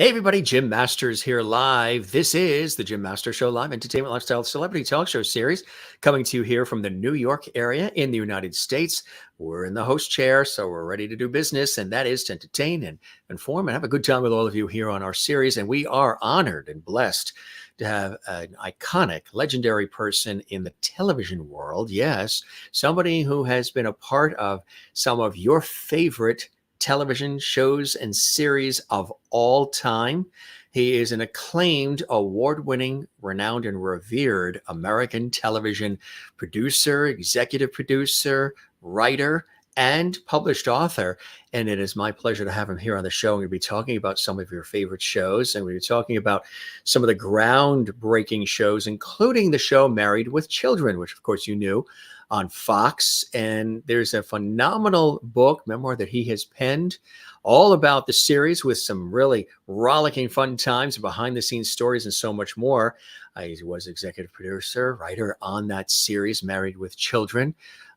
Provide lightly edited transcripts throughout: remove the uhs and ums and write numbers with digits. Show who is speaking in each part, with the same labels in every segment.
Speaker 1: Hey everybody, Jim Masters here live. This is the Jim Masters Show live entertainment lifestyle celebrity talk show series coming to you here from the New York area in the United States. We're in the host chair, so we're ready to do business, and that is to entertain and inform and have a good time with all of you here on our series. And we are honored and blessed to have an iconic, legendary person in the television world. Yes, somebody who has been a part of some of your favorite television shows and series of all time. He is an acclaimed, award-winning, renowned, and revered American television producer, executive producer, writer, and published author. And it is my pleasure to have him here on the show. We're going to be talking about some of your favorite shows, and we're talking about some of the groundbreaking shows, including the show Married with Children, which of course you knew, on Fox. And there's a phenomenal book, memoir that he has penned all about the series with some really rollicking fun times, behind the scenes stories, and so much more. He was executive producer, writer on that series, Married with Children.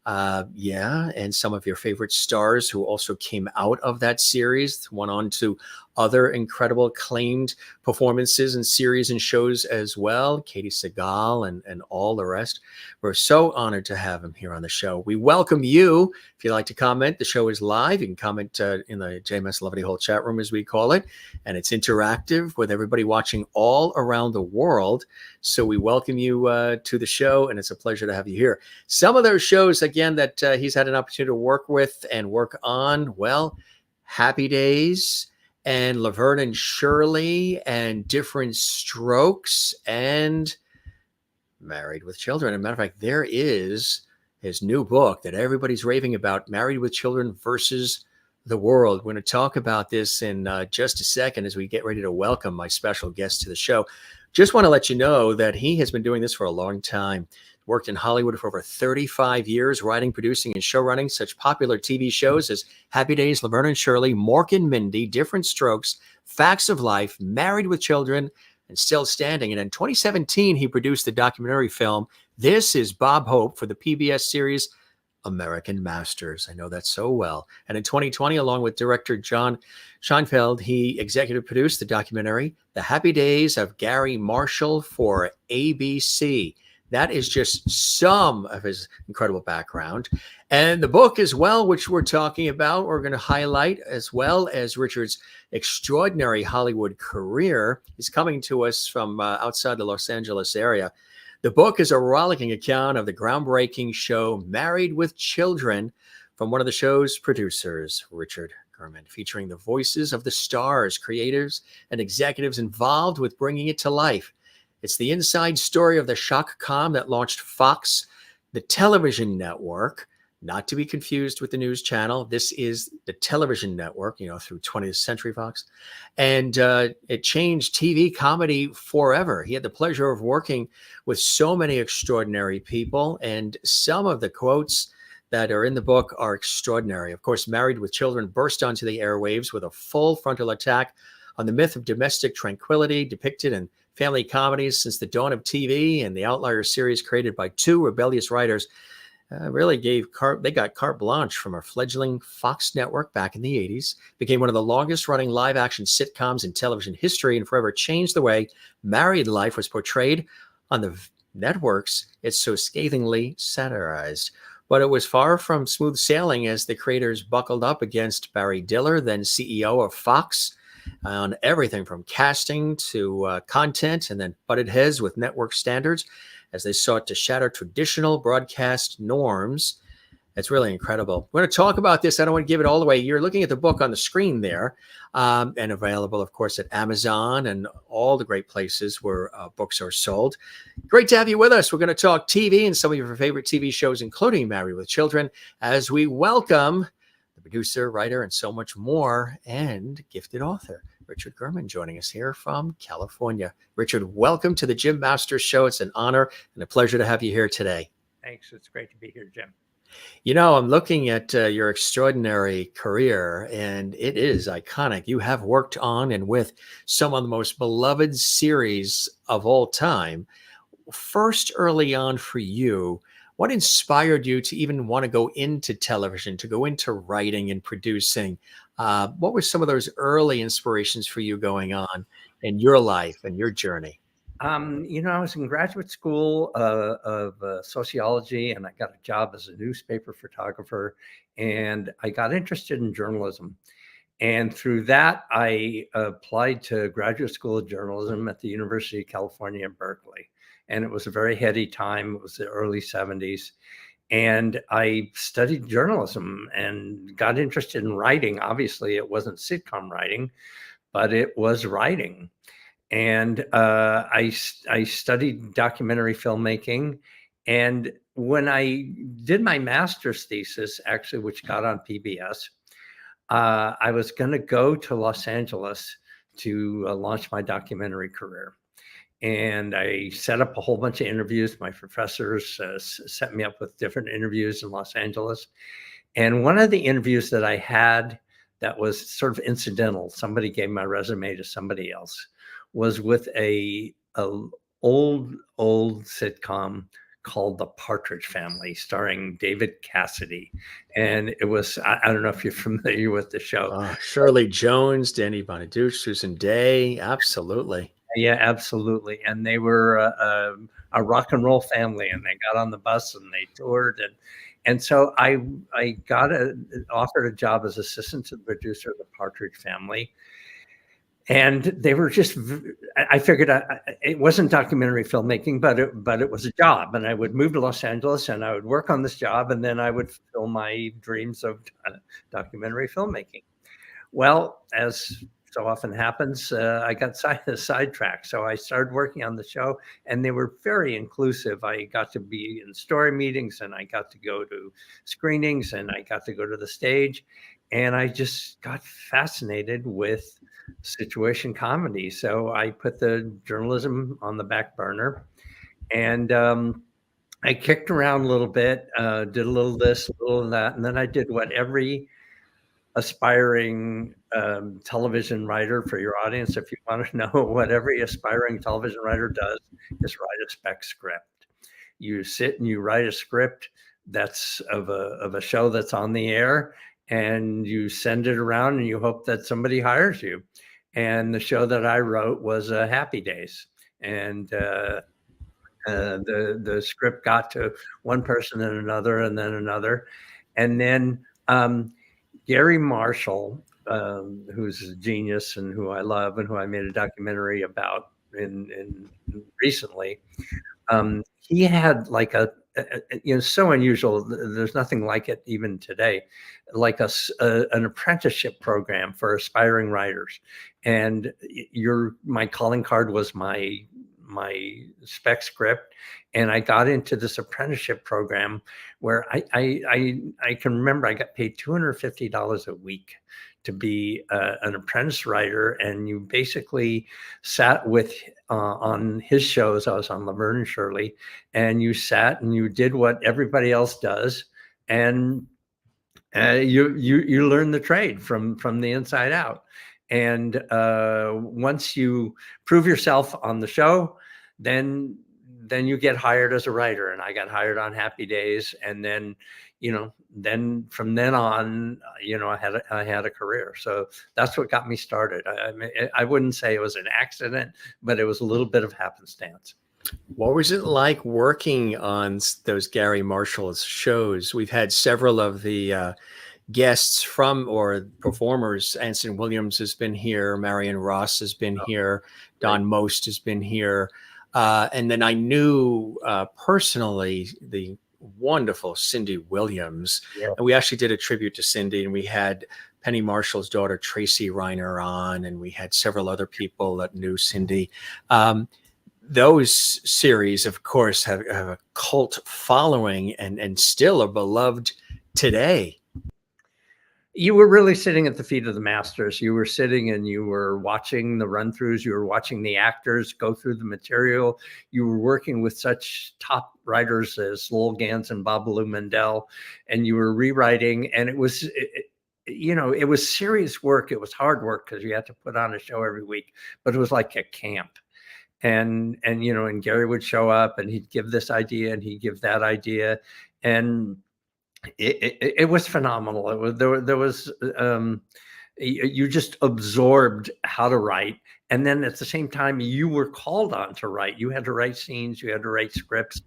Speaker 1: And some of your favorite stars who also came out of that series went on to other incredible acclaimed performances and series and shows as well. Katie Seagal and all the rest. We're so honored to have him here on the show. We welcome you. If you'd like to comment, the show is live. You can comment in the JMS Laverne Hall chat room, as we call it. And it's interactive with everybody watching all around the world. So we welcome you to the show, and it's a pleasure to have you here. Some of those shows, again, that he's had an opportunity to work with and work on, well, Happy Days and Laverne Shirley and Diff'rent Strokes and Married with Children. As a matter of fact, there is his new book that everybody's raving about, Married with Children versus the World. We're going to talk about this in just a second as we get ready to welcome my special guest to the show. Just want to let you know that he has been doing this for a long time. Worked in Hollywood for over 35 years, writing, producing, and showrunning such popular TV shows as Happy Days, Laverne Shirley, Mork and Mindy, Diff'rent Strokes, Facts of Life, Married with Children, and Still Standing. And in 2017, he produced the documentary film, This is Bob Hope, for the PBS series American Masters. I know that so well. And in 2020, along with director John Scheinfeld, he executive produced the documentary, The Happy Days of Gary Marshall, for ABC. That is just some of his incredible background. And the book as well, which we're talking about, we're going to highlight, as well as Richard's extraordinary Hollywood career, is coming to us from outside the Los Angeles area. The book is a rollicking account of the groundbreaking show Married with Children from one of the show's producers, Richard Gurman, featuring the voices of the stars, creators, and executives involved with bringing it to life. It's the inside story of the shock-com that launched Fox, the television network, not to be confused with the news channel. This is the television network, through 20th Century Fox. And it changed TV comedy forever. He had the pleasure of working with so many extraordinary people, and some of the quotes that are in the book are extraordinary. Of course, Married with Children burst onto the airwaves with a full frontal attack on the myth of domestic tranquility depicted in family comedies since the dawn of TV, and the Outlier series created by two rebellious writers really they got carte blanche from our fledgling Fox network back in the 80s, became one of the longest running live action sitcoms in television history, and forever changed the way married life was portrayed on the networks it's so scathingly satirized. But it was far from smooth sailing as the creators buckled up against Barry Diller, then CEO of Fox, on everything from casting to content, and then butted heads with network standards as they sought to shatter traditional broadcast norms. It's really incredible. We're going to talk about this. I don't want to give it all away. You're looking at the book on the screen there, and available, of course, at Amazon and all the great places where books are sold. Great to have you with us. We're going to talk TV and some of your favorite TV shows, including Married with Children, as we welcome the producer, writer, and so much more, and gifted author, Richard Gurman, joining us here from California. Richard, welcome to the Jim Masters Show. It's an honor and a pleasure to have you here today.
Speaker 2: Thanks. It's great to be here, Jim.
Speaker 1: I'm looking at your extraordinary career, and it is iconic. You have worked on and with some of the most beloved series of all time. First, early on for you, What inspired you to even want to go into television, to go into writing and producing? What were some of those early inspirations for you going on in your life and your journey?
Speaker 2: I was in graduate school of sociology, and I got a job as a newspaper photographer, and I got interested in journalism. And through that, I applied to graduate school of journalism at the University of California in Berkeley. And it was a very heady time. It was the early 70s. And I studied journalism and got interested in writing. Obviously, it wasn't sitcom writing, but it was writing. And I studied documentary filmmaking. And when I did my master's thesis, actually, which got on PBS, I was going to go to Los Angeles to launch my documentary career. And I set up a whole bunch of interviews. My professors set me up with different interviews in Los Angeles. And one of the interviews that I had that was sort of incidental, somebody gave my resume to somebody else, was with a old sitcom called The Partridge Family, starring David Cassidy. And it was, I don't know if you're familiar with the show.
Speaker 1: Shirley Jones, Danny Bonaduce, Susan Day. Absolutely.
Speaker 2: Yeah, absolutely. And they were a rock and roll family, and they got on the bus and they toured. And so I got offered a job as assistant to the producer of The Partridge Family. And they were just, I figured it wasn't documentary filmmaking, but it was a job. And I would move to Los Angeles and I would work on this job, and then I would fulfill my dreams of documentary filmmaking. Well, as so often happens, I got sidetracked. So I started working on the show, and they were very inclusive. I got to be in story meetings, and I got to go to screenings, and I got to go to the stage. And I just got fascinated with situation comedy. So I put the journalism on the back burner, and I kicked around a little bit, did a little this, a little that, and then I did what every aspiring television writer, for your audience, if you want to know what every aspiring television writer does, is write a spec script. You sit and you write a script that's of a show that's on the air, and you send it around and you hope that somebody hires you. And the show that I wrote was Happy Days. And the script got to one person and another and then another. And then Gary Marshall, who's a genius and who I love and who I made a documentary about in recently, he had like so unusual. There's nothing like it even today, like an apprenticeship program for aspiring writers. And my calling card was my spec script, and I got into this apprenticeship program where I can remember I got paid $250 a week to be an apprentice writer, and you basically sat with on his shows. I was on Laverne Shirley, and you sat and you did what everybody else does, and you learn the trade from the inside out. And once you prove yourself on the show, then you get hired as a writer. And I got hired on Happy Days, and then then from then on, I had a career. So that's what got me started. I wouldn't say it was an accident, but it was a little bit of happenstance.
Speaker 1: What was it like working on those Gary Marshall shows? We've had several of the guests from or performers. Anson Williams has been here. Marion Ross has been here. Don Most has been here. And then I knew personally the wonderful Cindy Williams.
Speaker 2: Yeah.
Speaker 1: And we actually did a tribute to Cindy, and we had Penny Marshall's daughter, Tracy Reiner, on, and we had several other people that knew Cindy. Those series, of course, have a cult following and still are beloved today.
Speaker 2: You were really sitting at the feet of the masters. You were sitting and you were watching the run-throughs. You were watching the actors go through the material. You were working with such top writers as Lowell Gans and Babalu Mandel, and you were rewriting. And it was, it was serious work. It was hard work because you had to put on a show every week, but it was like a camp. and Gary would show up and he'd give this idea and he'd give that idea, and it was phenomenal. It was there was you just absorbed how to write, and then at the same time you were called on to write. You had to write scenes, you had to write scripts,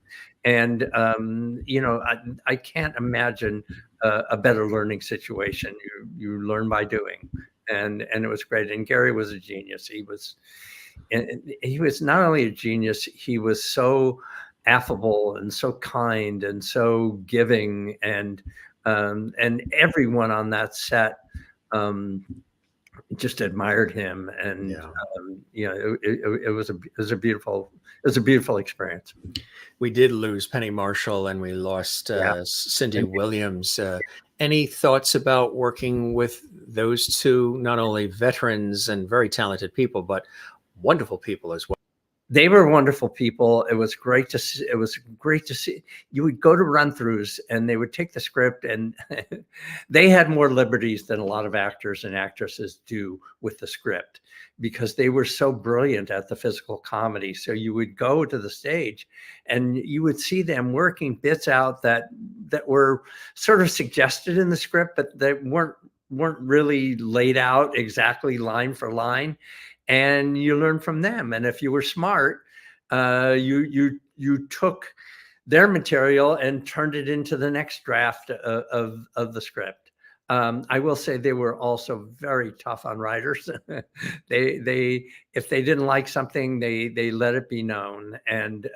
Speaker 2: and I can't imagine a better learning situation. You learn by doing, and it was great. And Gary was a genius. He was not only a genius, he was so affable and so kind and so giving, and everyone on that set just admired him, and it was a beautiful experience.
Speaker 1: We did lose Penny Marshall and we lost Cindy Williams. Any thoughts about working with those two, not only veterans and very talented people, but wonderful people as well?
Speaker 2: They were wonderful people. It was great to see. It was great to see. You would go to run-throughs and they would take the script, and they had more liberties than a lot of actors and actresses do with the script, because they were so brilliant at the physical comedy. So you would go to the stage and you would see them working bits out that were sort of suggested in the script, but they weren't really laid out exactly line for line. And you learn from them. And if you were smart, you took their material and turned it into the next draft of the script. I will say they were also very tough on writers. they if they didn't like something, they let it be known, and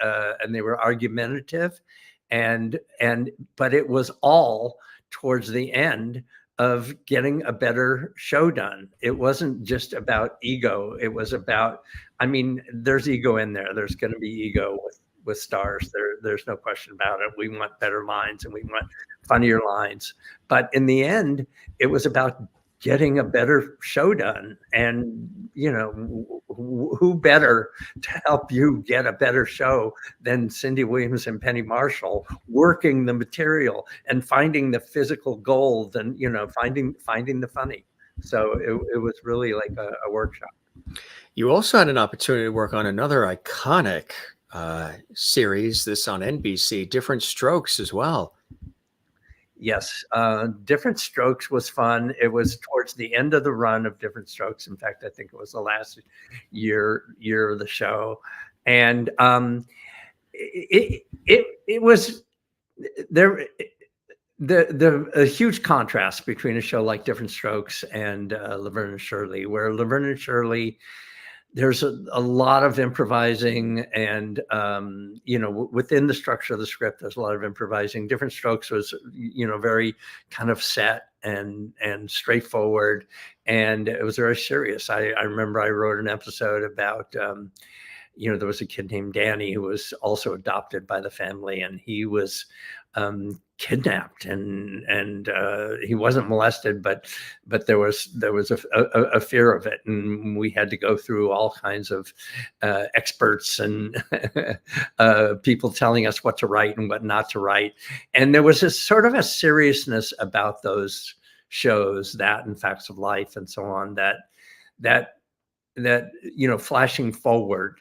Speaker 2: they were argumentative, but it was all towards the end of getting a better show done. It wasn't just about ego. It was about, I mean, there's ego in there. There's going to be ego with stars. There's no question about it. We want better lines and we want funnier lines. But in the end, it was about getting a better show done. And, who better to help you get a better show than Cindy Williams and Penny Marshall, working the material and finding the physical gold and, finding the funny. So it was really like a workshop.
Speaker 1: You also had an opportunity to work on another iconic series, this on NBC, Diff'rent Strokes as well.
Speaker 2: Yes, Diff'rent Strokes was fun. It was towards the end of the run of Diff'rent Strokes. In fact, I think it was the last year of the show, and it was there. A huge contrast between a show like Diff'rent Strokes and Laverne Shirley, where Laverne Shirley, there's a lot of improvising, and within the structure of the script, there's a lot of improvising. Diff'rent Strokes was very kind of set and straightforward, and it was very serious. I remember I wrote an episode about there was a kid named Danny who was also adopted by the family, and he was kidnapped, and he wasn't molested, but there was a fear of it, and we had to go through all kinds of experts and people telling us what to write and what not to write. And there was this sort of a seriousness about those shows, that and Facts of Life and so on, that flashing forward,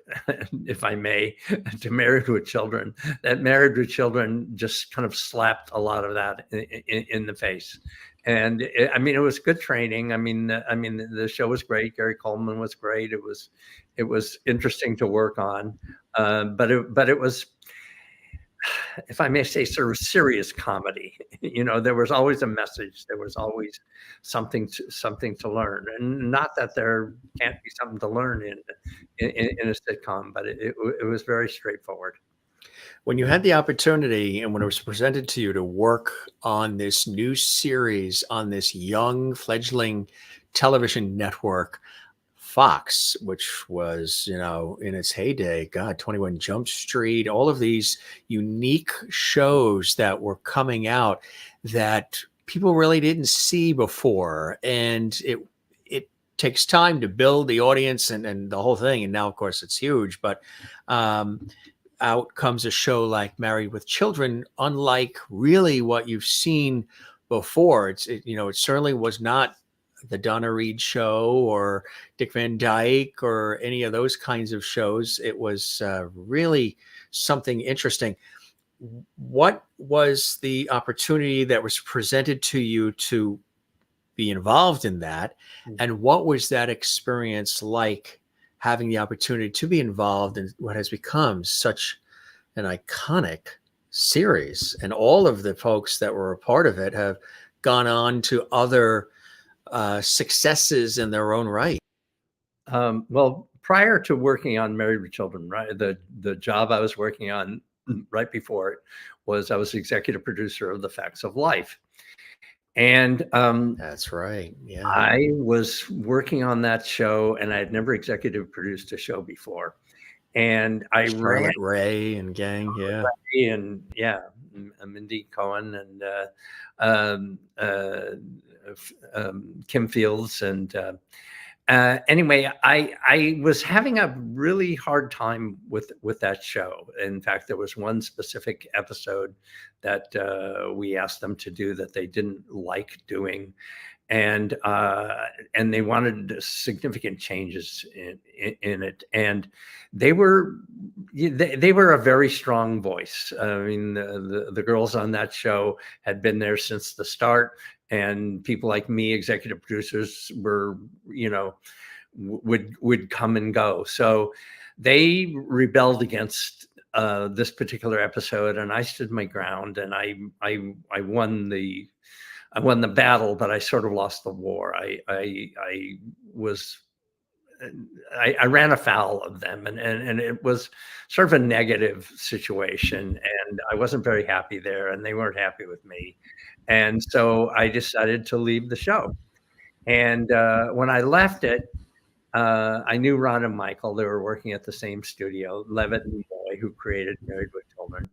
Speaker 2: if I may, to Married with Children, that Married with Children just kind of slapped a lot of that in the face. And it was good training. The show was great. Gary Coleman was great. It was interesting to work on, but it was, if I may say, sort of serious comedy. There was always a message. There was always something to learn, and not that there can't be something to learn in a sitcom, but it was very straightforward.
Speaker 1: When you had the opportunity and when it was presented to you to work on this new series on this young fledgling television network, Fox, which was, in its heyday, 21 Jump Street, all of these unique shows that were coming out that people really didn't see before. And it takes time to build the audience and the whole thing. And now, of course, it's huge. But out comes a show like Married with Children, unlike really what you've seen before. It certainly was not the Donna Reed Show or Dick Van Dyke or any of those kinds of shows. It was really something interesting. What was the opportunity that was presented to you to be involved in that? And what was that experience like, having the opportunity to be involved in what has become such an iconic series? And all of the folks that were a part of it have gone on to other successes in their own right.
Speaker 2: Well, prior to working on Married with Children, right, the job I was working on right before it was I was executive producer of The Facts of Life. And
Speaker 1: That's right. Yeah.
Speaker 2: I was working on that show, and I had never executive produced a show before. And I
Speaker 1: Charlotte Ray and gang. Yeah.
Speaker 2: and Mindy Cohen and Kim Fields. And anyway, I was having a really hard time with that show. In fact, there was one specific episode that we asked them to do that they didn't like doing, and they wanted significant changes in it. And they were a very strong voice. I mean, the girls on that show had been there since the start, and people like me, executive producers, were, would come and go. So they rebelled against this particular episode, and I stood my ground, and I won the battle, but I sort of lost the war. I ran afoul of them, and it was sort of a negative situation, and I wasn't very happy there, and they weren't happy with me. And so I decided to leave the show. And when I left it, I knew Ron and Michael. They were working at the same studio, Levitt and Boy, who created Married with Children.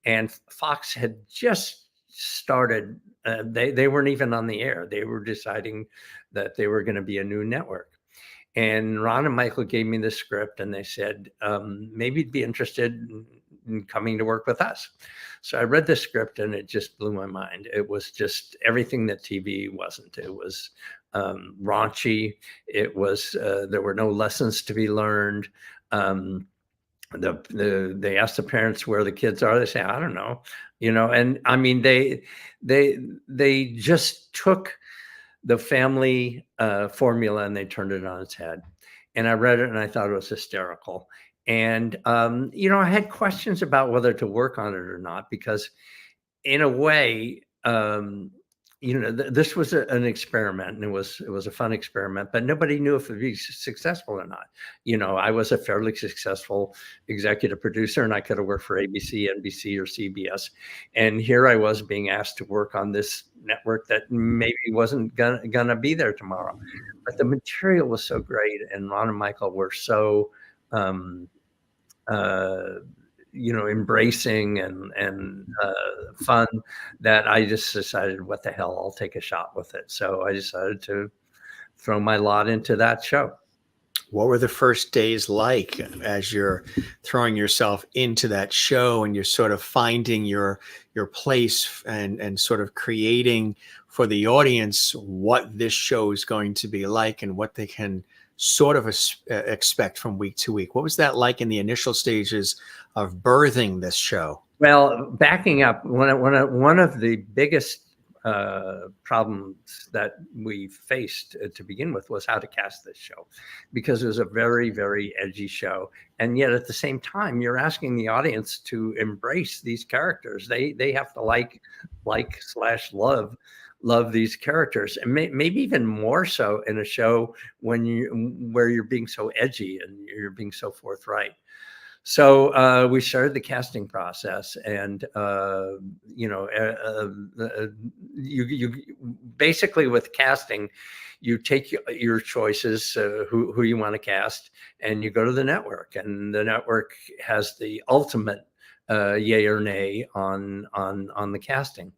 Speaker 2: And Fox had just started. They weren't even on the air. They were deciding that they were going to be a new network. And Ron and Michael gave me the script, and they said, maybe you'd be interested in coming to work with us. So I read the script, and it just blew my mind. It was just everything that TV wasn't. It was raunchy. It was there were no lessons to be learned. They asked the parents where the kids are. They say, I don't know, And I mean, they just took the family formula and they turned it on its head. And I read it, and I thought it was hysterical. And I had questions about whether to work on it or not, because in a way, this was an experiment, and it was a fun experiment, but nobody knew if it would be successful or not. I was a fairly successful executive producer, and I could have worked for ABC, NBC, or CBS. And here I was being asked to work on this network that maybe wasn't gonna be there tomorrow. But the material was so great, and Ron and Michael were so embracing and fun, that I just decided, what the hell, I'll take a shot with it. So I decided to throw my lot into that show.
Speaker 1: What were the first days like as you're throwing yourself into that show, and you're sort of finding your place and sort of creating for the audience what this show is going to be like and what they can sort of expect from week to week? What was that like in the initial stages of birthing this show?
Speaker 2: Well, backing up, one of the biggest problems that we faced to begin with was how to cast this show, because it was a very, very edgy show. And yet at the same time, you're asking the audience to embrace these characters. They have to love these characters, and maybe even more so in a show where you're being so edgy and you're being so forthright. So we started the casting process, and you basically, with casting, you take your choices, who you want to cast, and you go to the network, and the network has the ultimate yay or nay on the casting.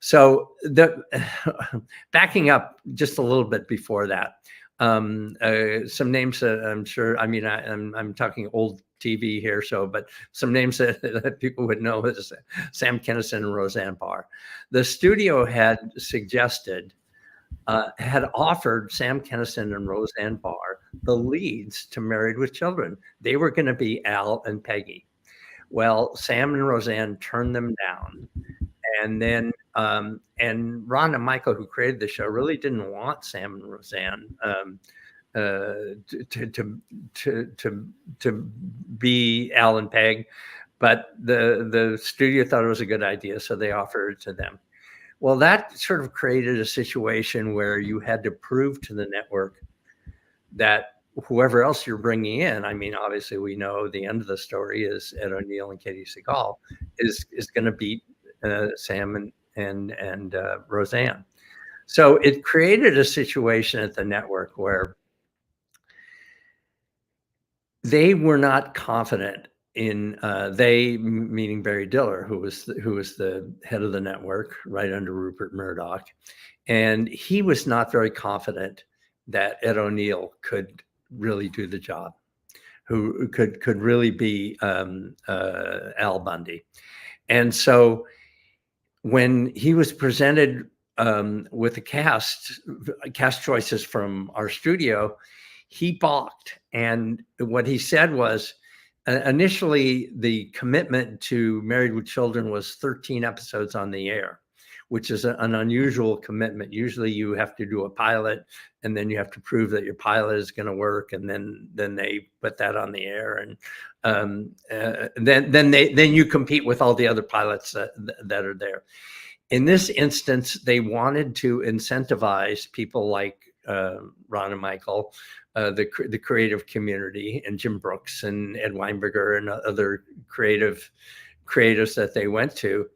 Speaker 2: So backing up just a little bit before that, some names that I'm sure, I'm talking old TV here, but some names that people would know is Sam Kinison and Roseanne Barr. The studio had suggested had offered Sam Kinison and Roseanne Barr the leads to Married with Children. They were going to be Al and Peggy. Well, Sam and Roseanne turned them down. And then, and Ron and Michael, who created the show, really didn't want Sam and Roseanne to be Al and Peg, but the studio thought it was a good idea, so they offered it to them. Well, that sort of created a situation where you had to prove to the network that whoever else you're bringing in, I mean, obviously we know the end of the story is Ed O'Neill and Katie Seagal is going to beat Sam and Roseanne. So it created a situation at the network where they were not confident in they, meaning Barry Diller, who was the head of the network right under Rupert Murdoch, and he was not very confident that Ed O'Neill could really do the job, who could really be Al Bundy. And so when he was presented with the cast choices from our studio, he balked. And what he said was, initially the commitment to Married with Children was 13 episodes on the air, which is an unusual commitment. Usually you have to do a pilot, and then you have to prove that your pilot is going to work, and then they put that on the air, and then you compete with all the other pilots that are there. In this instance, they wanted to incentivize people like Ron and Michael, the creative community, and Jim Brooks and Ed Weinberger and other creatives that they went to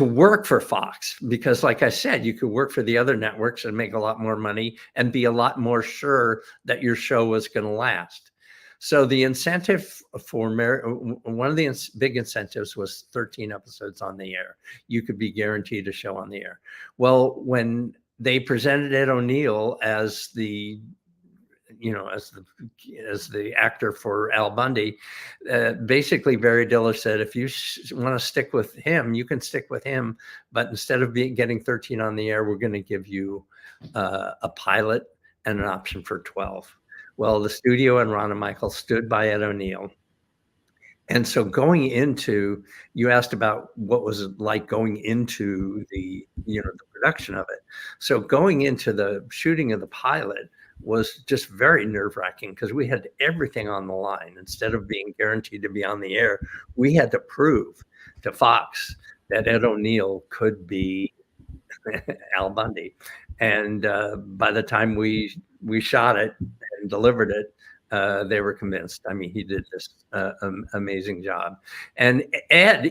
Speaker 2: work for Fox, because like I said, you could work for the other networks and make a lot more money and be a lot more sure that your show was going to last. So the incentive for one of the big incentives was 13 episodes on the air. You could be guaranteed a show on the air. Well, when they presented Ed O'Neill as the actor for Al Bundy, basically Barry Diller said, if you want to stick with him, you can stick with him, but instead of getting 13 on the air, we're going to give you a pilot and an option for 12. Well, the studio and Ron and Michael stood by Ed O'Neill. And so going into, you asked about what was it like going into the production of it. So going into the shooting of the pilot was just very nerve-wracking, because we had everything on the line. Instead of being guaranteed to be on the air, we had to prove to Fox that Ed O'Neill could be Al Bundy. And by the time we shot it and delivered it, they were convinced. I mean, he did this amazing job. And Ed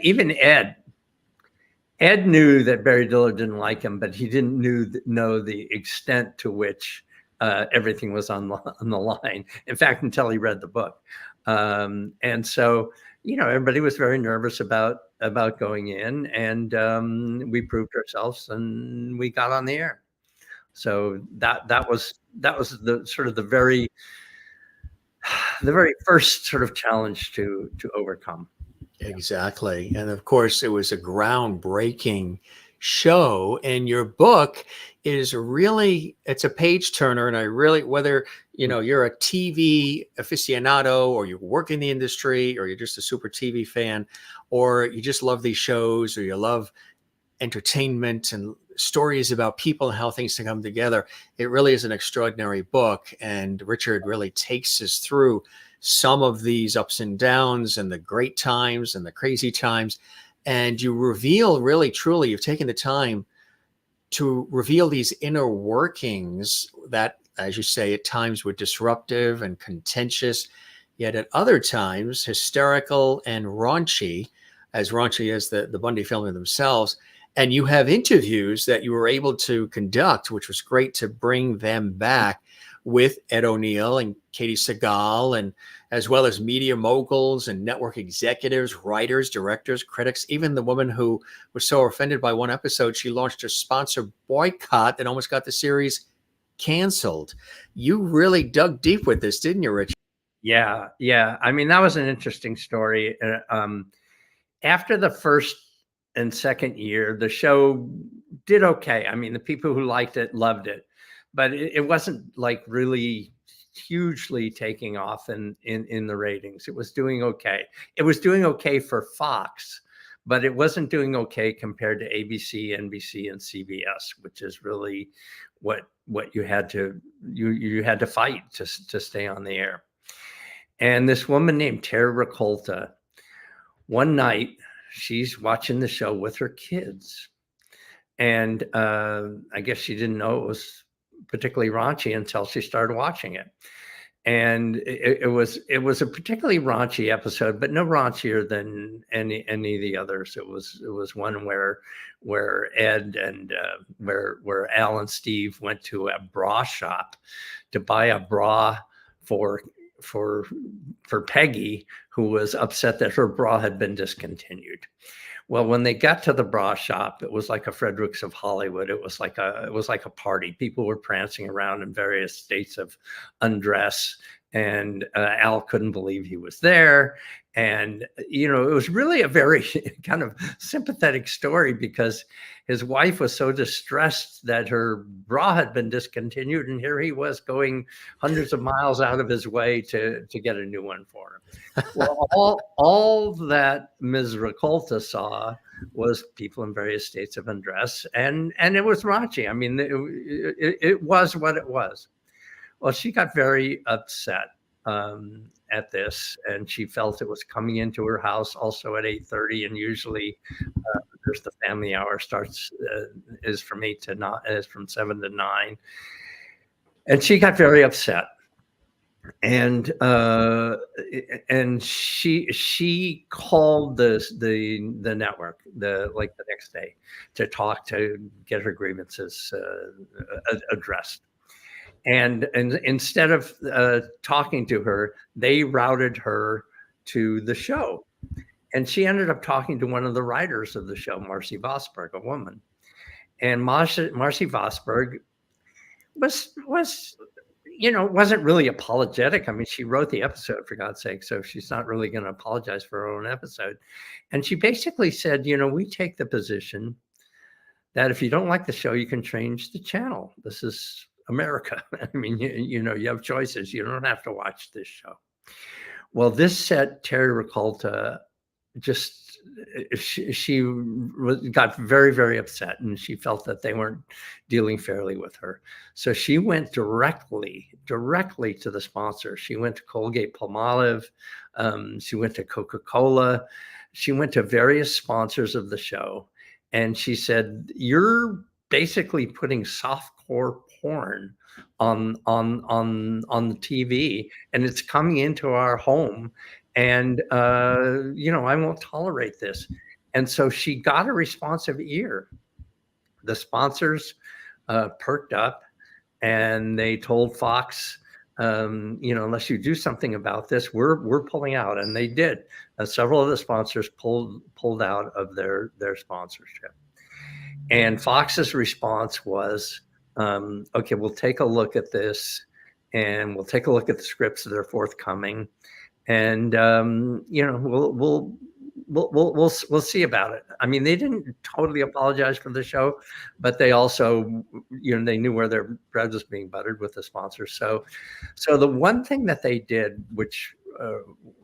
Speaker 2: knew that Barry Diller didn't like him, but he didn't know the extent to which everything was on the line. In fact, until he read the book. And so, everybody was very nervous about going in, and we proved ourselves, and we got on the air. So that was the sort of the very first sort of challenge to overcome.
Speaker 1: Exactly. And of course, it was a groundbreaking show, and your book is really, it's a page turner. And I really, whether you're a TV aficionado, or you work in the industry, or you're just a super TV fan, or you just love these shows, or you love entertainment and stories about people and how things can come together, it really is an extraordinary book. And Richard really takes us through some of these ups and downs, and the great times and the crazy times. And you reveal, really, truly, you've taken the time to reveal these inner workings that, as you say, at times were disruptive and contentious, yet at other times hysterical and raunchy as the Bundy family themselves. And you have interviews that you were able to conduct, which was great, to bring them back with Ed O'Neill and Katie Seagal, and as well as media moguls and network executives, writers, directors, critics, even the woman who was so offended by one episode, she launched a sponsor boycott that almost got the series canceled. You really dug deep with this, didn't you, Rich?
Speaker 2: Yeah. I mean, that was an interesting story. After the first and second year, the show did okay. I mean, the people who liked it loved it, but it wasn't like really hugely taking off in the ratings. It was doing okay. It was doing okay for Fox, but it wasn't doing okay compared to ABC, NBC, and CBS, which is really what you had to fight to stay on the air. And this woman named Terry Ricolta, one night she's watching the show with her kids, and I guess she didn't know it was particularly raunchy until she started watching it. And it was a particularly raunchy episode, but no raunchier than any of the others. It was one where Ed and where Al and Steve went to a bra shop to buy a bra for Peggy, who was upset that her bra had been discontinued. Well, when they got to the bra shop, it was like a Fredericks of Hollywood. It was like a party. People were prancing around in various states of undress, and Al couldn't believe he was there. And it was really a very kind of sympathetic story, because his wife was so distressed that her bra had been discontinued, and here he was going hundreds of miles out of his way to get a new one for him. Well, all that Ms. Ricolta saw was people in various states of undress, and it was raunchy. I mean, it was what it was. Well, she got very upset at this, and she felt it was coming into her house also at 8:30, and usually there's the family hour starts is from 8 to 9, is from 7 to 9, and she got very upset. And she called the network the next day to get her grievances addressed. And instead of talking to her, they routed her to the show, and she ended up talking to one of the writers of the show, Marcy Vosberg, a woman. And Marcy Vosberg was wasn't really apologetic. I mean, she wrote the episode, for God's sake, so she's not really going to apologize for her own episode. And she basically said, we take the position that if you don't like the show, you can change the channel. This is America. I mean, you have choices. You don't have to watch this show. Well, this set Terry Ricolta she got very, very upset, and she felt that they weren't dealing fairly with her. So she went directly to the sponsor. She went to Colgate-Palmolive. She went to Coca-Cola. She went to various sponsors of the show, and she said, "You're basically putting softcore porn on the TV, and it's coming into our home. And, I won't tolerate this." And so she got a responsive ear. The sponsors perked up, and they told Fox, unless you do something about this, we're pulling out. And they did. Several of the sponsors pulled out of their sponsorship. And Fox's response was, okay, we'll take a look at this, and we'll take a look at the scripts that are forthcoming. And we'll see about it. I mean, they didn't totally apologize for the show, but they also, they knew where their bread was being buttered with the sponsors. So the one thing that they did, which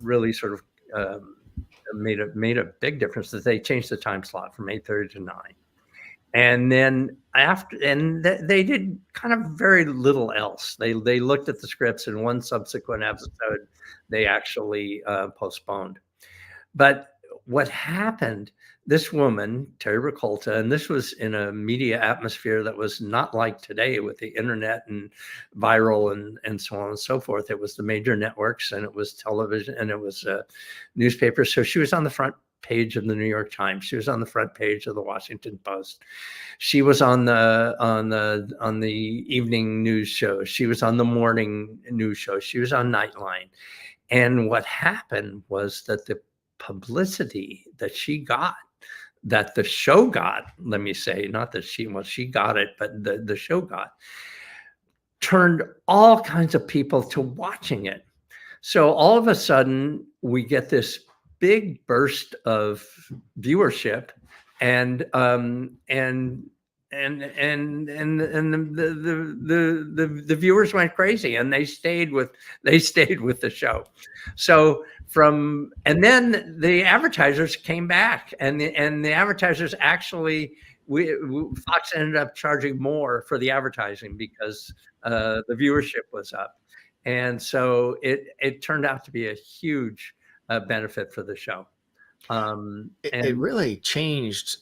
Speaker 2: really sort of made a big difference, is they changed the time slot from 8:30 to 9. And then they did kind of very little else. They looked at the scripts, and one subsequent episode they actually postponed. But what happened, this woman, Terry Ricolta, and this was in a media atmosphere that was not like today with the internet and viral and so on and so forth. It was the major networks, and it was television, and it was newspapers. So she was on the front page of the New York Times. She was on the front page of the Washington Post. She was on the evening news show. She was on the morning news show. She was on Nightline. And what happened was that the publicity that she got, that the show got, let me say, not that she got it, but the show got, turned all kinds of people to watching it. So all of a sudden we get this big burst of viewership and the viewers went crazy, and they stayed with the show. So and then the advertisers came back, and the advertisers actually, Fox ended up charging more for the advertising because the viewership was up, and so it turned out to be a huge benefit for the show.
Speaker 1: It really changed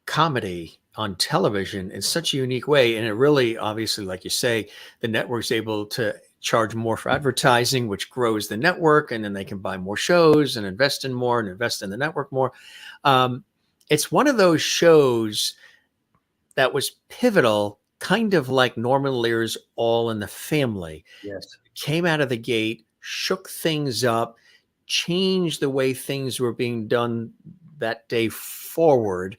Speaker 1: comedy on television in such a unique way. And it really, obviously, like you say, the network's able to charge more for advertising, which grows the network, and then they can buy more shows and invest in more and invest in the network more. It's one of those shows that was pivotal, kind of like Norman Lear's All in the Family.
Speaker 2: Yes.
Speaker 1: Came out of the gate, shook things up, changed the way things were being done that day forward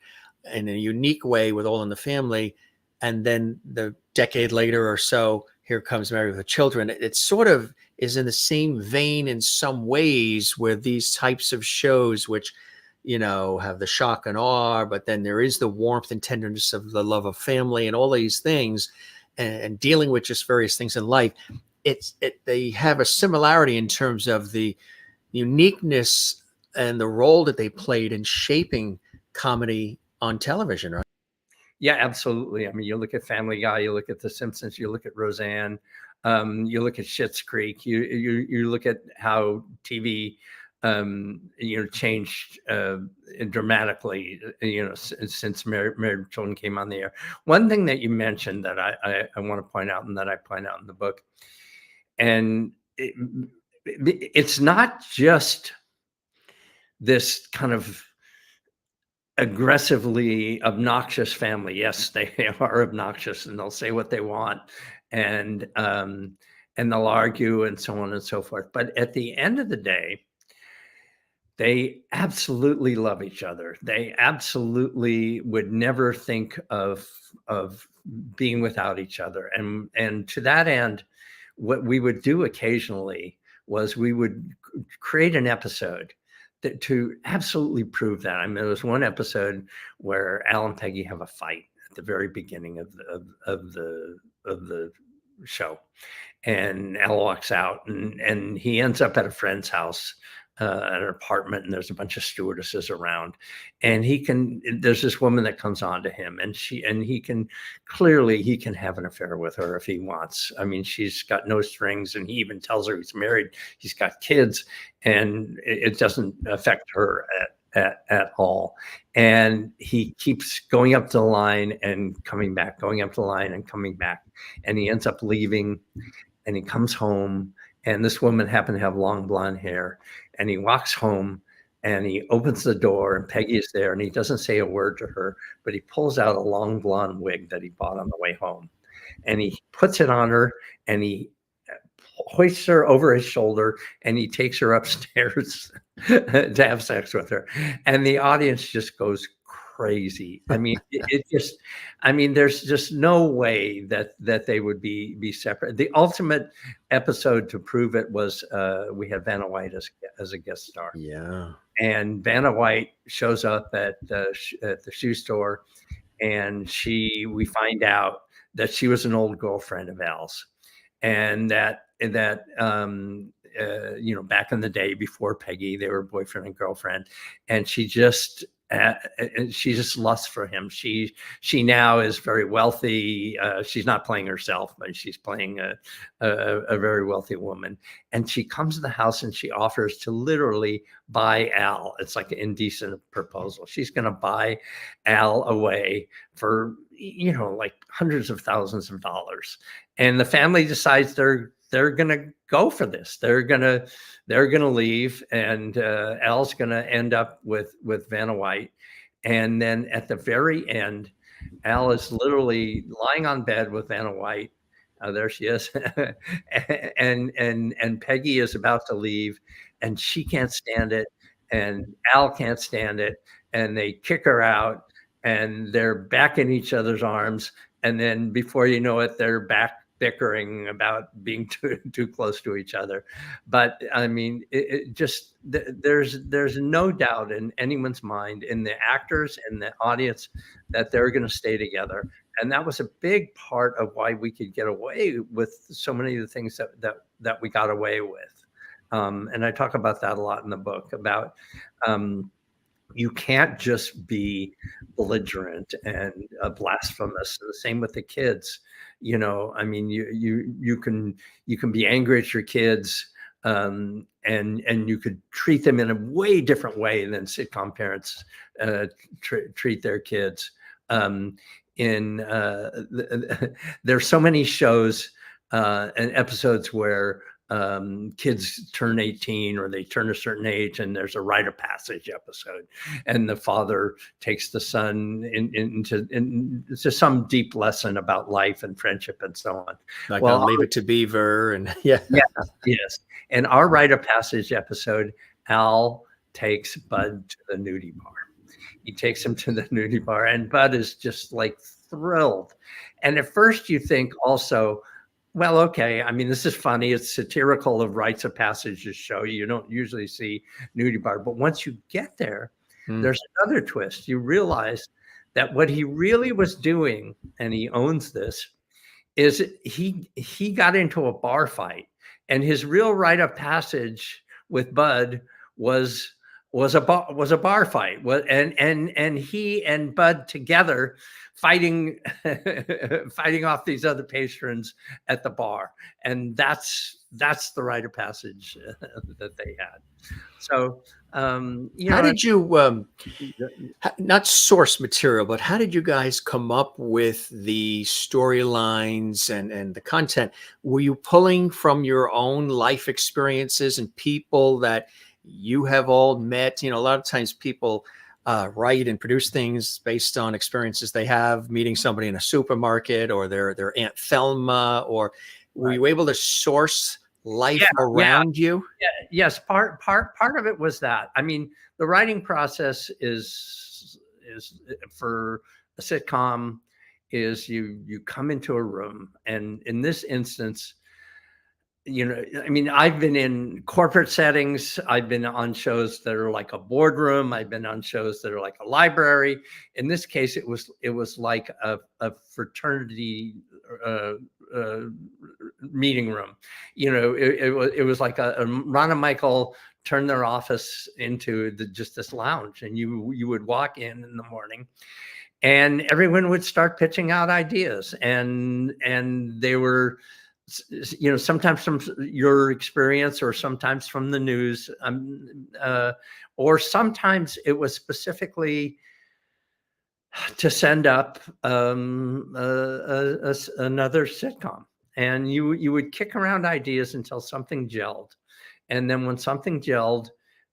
Speaker 1: in a unique way with All in the Family. And then the decade later or so, here comes Married with Children. It sort of is in the same vein in some ways, where these types of shows, which, you know, have the shock and awe, but then there is the warmth and tenderness of the love of family and all these things, and dealing with just various things in life. They have a similarity in terms of the uniqueness and the role that they played in shaping comedy on television, right?
Speaker 2: Yeah, absolutely. I mean, you look at Family Guy, you look at The Simpsons, you look at Roseanne, you look at Schitt's Creek, you look at how TV changed dramatically, since Married with Children came on the air. One thing that you mentioned that I want to point out, and that I point out in the book, and it's not just this kind of aggressively obnoxious family. Yes, they are obnoxious, and they'll say what they want, and they'll argue, and so on and so forth. But at the end of the day, they absolutely love each other. They absolutely would never think of being without each other. And to that end, what we would do occasionally was we would create an episode to absolutely prove that. I mean, there was one episode where Al and Peggy have a fight at the very beginning of the show, and Al walks out, and he ends up at a friend's house, an apartment, and there's a bunch of stewardesses around, and there's this woman that comes on to him, and he can have an affair with her if he wants. I mean, she's got no strings, and he even tells her he's married, he's got kids, and it doesn't affect her at all. And he keeps going up to the line and coming back, going up to the line and coming back, and he ends up leaving, and he comes home, and this woman happened to have long blonde hair, and he walks home, and he opens the door, and Peggy is there, and he doesn't say a word to her, but he pulls out a long blonde wig that he bought on the way home, and he puts it on her, and he hoists her over his shoulder, and he takes her upstairs to have sex with her. And the audience just goes crazy. I mean, there's just no way that they would be separate. The ultimate episode to prove it was we had Vanna White as a guest star.
Speaker 1: Yeah.
Speaker 2: And Vanna White shows up at the shoe store, and we find out that she was an old girlfriend of Al's, and that back in the day before Peggy, they were boyfriend and girlfriend, and she just lusts for him. She now is very wealthy. She's not playing herself, but she's playing a very wealthy woman. And she comes to the house, and she offers to literally buy Al. It's like an indecent proposal. She's going to buy Al away for like hundreds of thousands of dollars. And the family decides they're going to go for this. They're going to leave, and Al's going to end up with Vanna White. And then at the very end, Al is literally lying on bed with Vanna White. There she is. and Peggy is about to leave, and she can't stand it, and Al can't stand it, and they kick her out, and they're back in each other's arms. And then before you know it, they're back bickering about being too close to each other. But I mean, there's no doubt in anyone's mind, in the actors and the audience, that they're going to stay together. And that was a big part of why we could get away with so many of the things that we got away with. And I talk about that a lot in the book, about you can't just be belligerent and blasphemous. The same with the kids. I mean, you can be angry at your kids, and you could treat them in a way different way than sitcom parents treat their kids. There's so many shows and episodes where kids turn 18 or they turn a certain age, and there's a rite of passage episode, and the father takes the son into some deep lesson about life and friendship and so on.
Speaker 1: Like, well, Leave It to Beaver, and yes.
Speaker 2: And our rite of passage episode, Al takes Bud to the nudie bar. He takes him to the nudie bar, and Bud is just like thrilled. And at first you think also, well, okay, I mean, this is funny. It's satirical of rites of passage to show you don't usually see nudie bar. But once you get there, there's another twist. You realize that what he really was doing, and he owns this, is he got into a bar fight. And his real rite of passage with Bud was a bar fight. And he and Bud together fighting off these other patrons at the bar. And that's the rite of passage that they had. So,
Speaker 1: how did you, not source material, but how did you guys come up with the storylines and the content? Were you pulling from your own life experiences and people that you have all met? A lot of times people write and produce things based on experiences they have, meeting somebody in a supermarket, or their Aunt Thelma, or were you able to source life around you?
Speaker 2: Yes, part of it was that. I mean, the writing process is for a sitcom is you come into a room, and in this instance, I mean, I've been in corporate settings. I've been on shows that are like a boardroom. I've been on shows that are like a library. In this case, it was like a fraternity meeting room. It was like a Ron and Michael turned their office into just this lounge, and you would walk in the morning, and everyone would start pitching out ideas, and they were, sometimes from your experience, or sometimes from the news, or sometimes it was specifically to send up another sitcom. And you would kick around ideas until something gelled. And then when something gelled,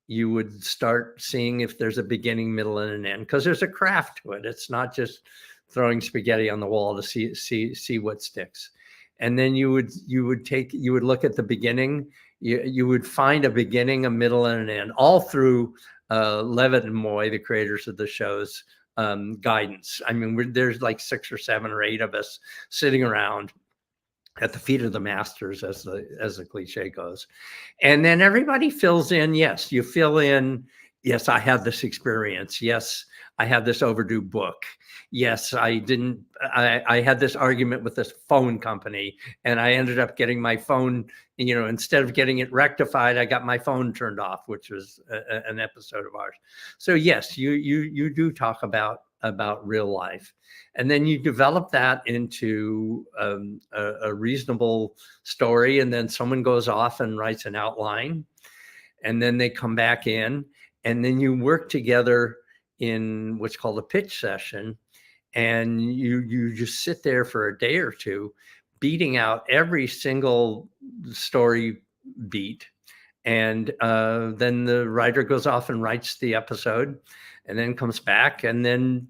Speaker 2: you would start seeing if there's a beginning, middle, and an end, because there's a craft to it. It's not just throwing spaghetti on the wall to see what sticks. And then you would look at the beginning. You would find a beginning, a middle, and an end, all through Levitt and Moy, the creators of the show's guidance. I mean, there's like 6 or 7 or 8 of us sitting around at the feet of the masters, as the cliche goes, and then everybody fills in. Yes, you fill in. Yes, I had this experience. Yes, I had this overdue book. Yes, I had this argument with this phone company, and I ended up getting my phone, instead of getting it rectified, I got my phone turned off, which was an episode of ours. So yes, you do talk about real life, and then you develop that into a reasonable story, and then someone goes off and writes an outline, and then they come back in, and then you work together in what's called a pitch session, and you just sit there for a day or two beating out every single story beat, and then the writer goes off and writes the episode, and then comes back, and then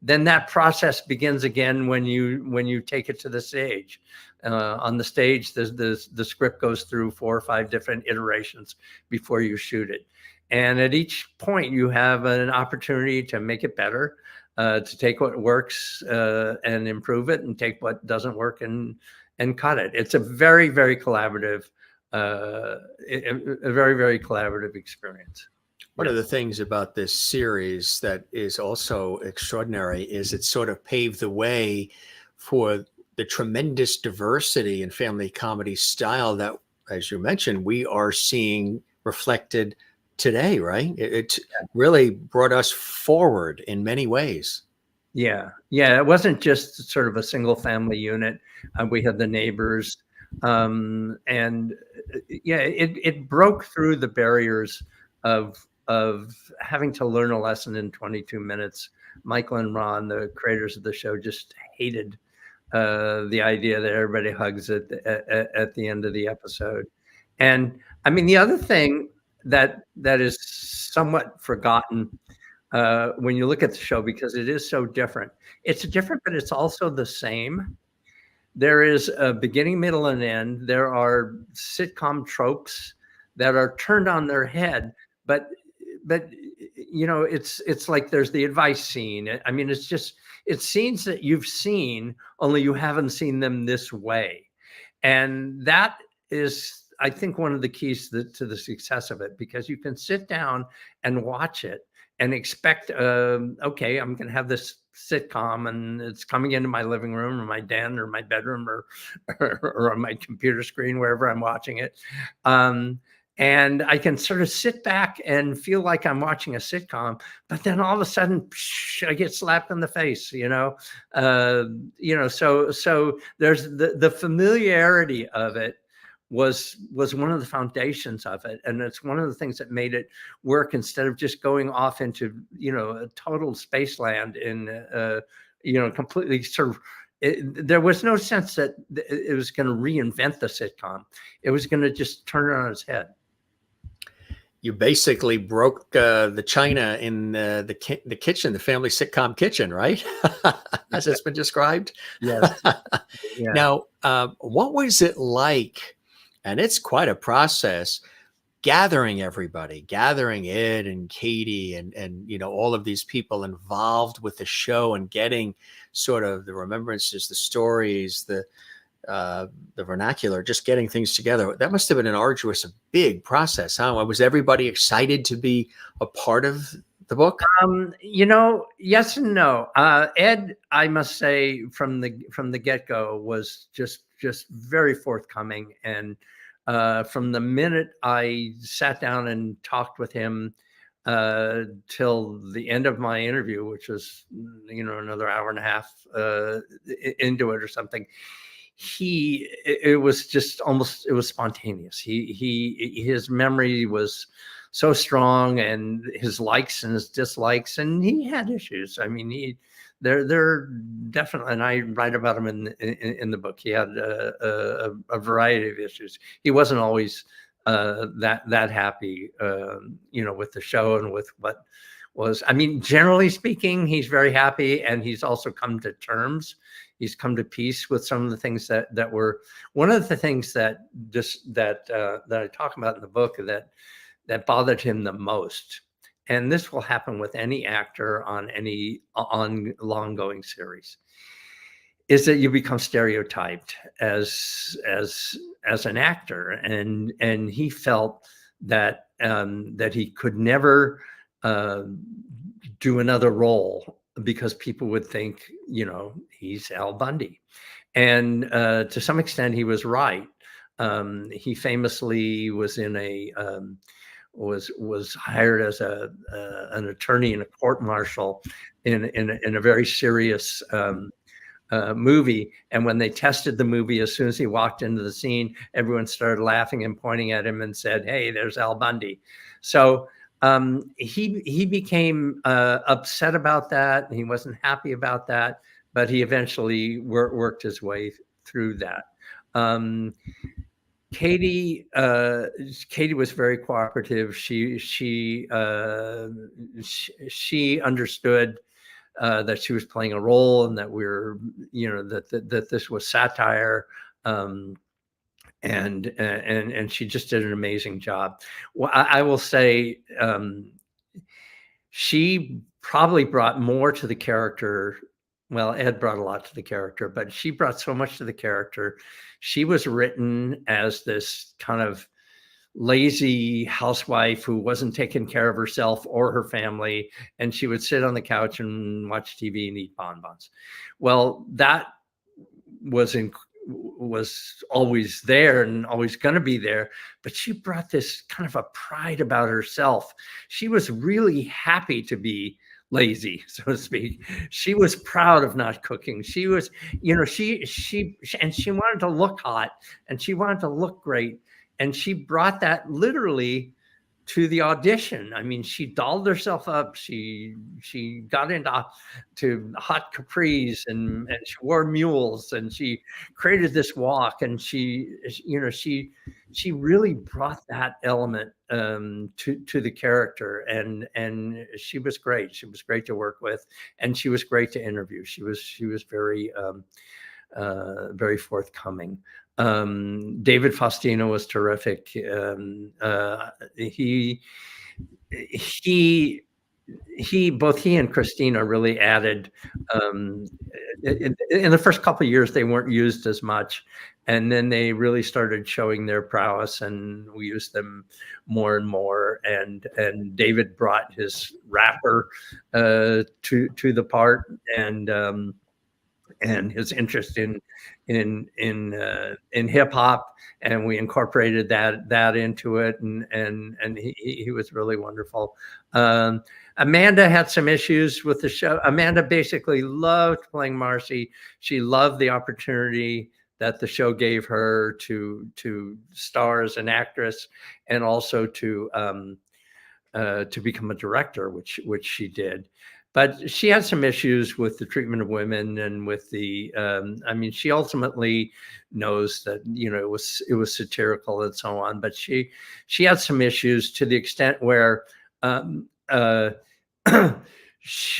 Speaker 2: that process begins again when you take it to the stage. On the stage, the script goes through 4 or 5 different iterations before you shoot it. And at each point, you have an opportunity to make it better, to take what works and improve it, and take what doesn't work and cut it. It's a very, very collaborative, a very, very collaborative experience.
Speaker 1: One of the things about this series that is also extraordinary is it sort of paved the way for the tremendous diversity in family comedy style that, as you mentioned, we are seeing reflected today, right? It really brought us forward in many ways.
Speaker 2: Yeah. It wasn't just sort of a single family unit. We had the neighbors, and it broke through the barriers of having to learn a lesson in 22 minutes. Michael and Ron, the creators of the show, just hated the idea that everybody hugs at the end of the episode. And I mean, the other thing that is somewhat forgotten when you look at the show, because it is so different. It's different, but it's also the same. There is a beginning, middle, and end. There are sitcom tropes that are turned on their head, but it's like there's the advice scene. I mean, it's scenes that you've seen, only you haven't seen them this way. And that is, I think, one of the keys to the success of it, because you can sit down and watch it and expect, okay, I'm going to have this sitcom and it's coming into my living room or my den or my bedroom or on my computer screen, wherever I'm watching it. And I can sort of sit back and feel like I'm watching a sitcom, but then all of a sudden, I get slapped in the face, so there's the familiarity of it was one of the foundations of it. And it's one of the things that made it work, instead of just going off into, a total spaceland in, completely sort of, there was no sense that it was going to reinvent the sitcom. It was going to just turn it on its head.
Speaker 1: You basically broke the china in the kitchen, the family sitcom kitchen, right? As it's been described.
Speaker 2: Yes. Yeah.
Speaker 1: Now, what was it like? And it's quite a process, gathering everybody, gathering Ed and Katie and all of these people involved with the show, and getting sort of the remembrances, the stories, the vernacular, just getting things together. That must have been an arduous, a big process. Huh? Was everybody excited to be a part of the book?
Speaker 2: Yes and no. Ed, I must say, from the get-go, was just very forthcoming. And from the minute I sat down and talked with him till the end of my interview, which was, another hour and a half into it or something, it was spontaneous. His memory was so strong, and his likes and his dislikes, and he had issues. I mean, they're definitely, and I write about him in the book. He had a variety of issues. He wasn't always that happy, with the show and with what was. I mean, generally speaking, he's very happy, and he's also come to terms. He's come to peace with some of the things that were. One of the things that I talk about in the book that bothered him the most, and this will happen with any actor on any ongoing series, is that you become stereotyped as an actor, and he felt that he could never do another role, because people would think, he's Al Bundy. And to some extent, he was right. He famously was in was hired as an attorney in a court martial in a very serious movie. And when they tested the movie, as soon as he walked into the scene, everyone started laughing and pointing at him and said, "Hey, there's Al Bundy." So he became upset about that. He wasn't happy about that, but he eventually worked his way through that. Katie was very cooperative. She understood that she was playing a role, and that that this was satire. And she just did an amazing job. Well, I will say, she probably brought more to the character. Well, Ed brought a lot to the character, but she brought so much to the character. She was written as this kind of lazy housewife who wasn't taking care of herself or her family, and she would sit on the couch and watch TV and eat bonbons. Well, that was always there and always going to be there, but she brought this kind of a pride about herself. She was really happy to be lazy, so to speak. She was proud of not cooking. She was, she wanted to look hot, and she wanted to look great, and she brought that literally to the audition. I mean, she dolled herself up. She got into hot capris, and she wore mules, and she created this walk, and she really brought that element to the character, and she was great. She was great to work with, and she was great to interview. She was very very forthcoming. David Faustino was terrific. Both he and Christina really added. In the first couple of years, they weren't used as much, and then they really started showing their prowess, and we used them more and more. And David brought his rapper to the part, and his interest in hip hop, and we incorporated that into it, and he was really wonderful. Amanda had some issues with the show. Amanda basically loved playing Marcy. She loved the opportunity that the show gave her to star as an actress, and also to become a director, which she did. But she had some issues with the treatment of women, and with the, I mean, she ultimately knows that, it was satirical and so on, but she had some issues to the extent where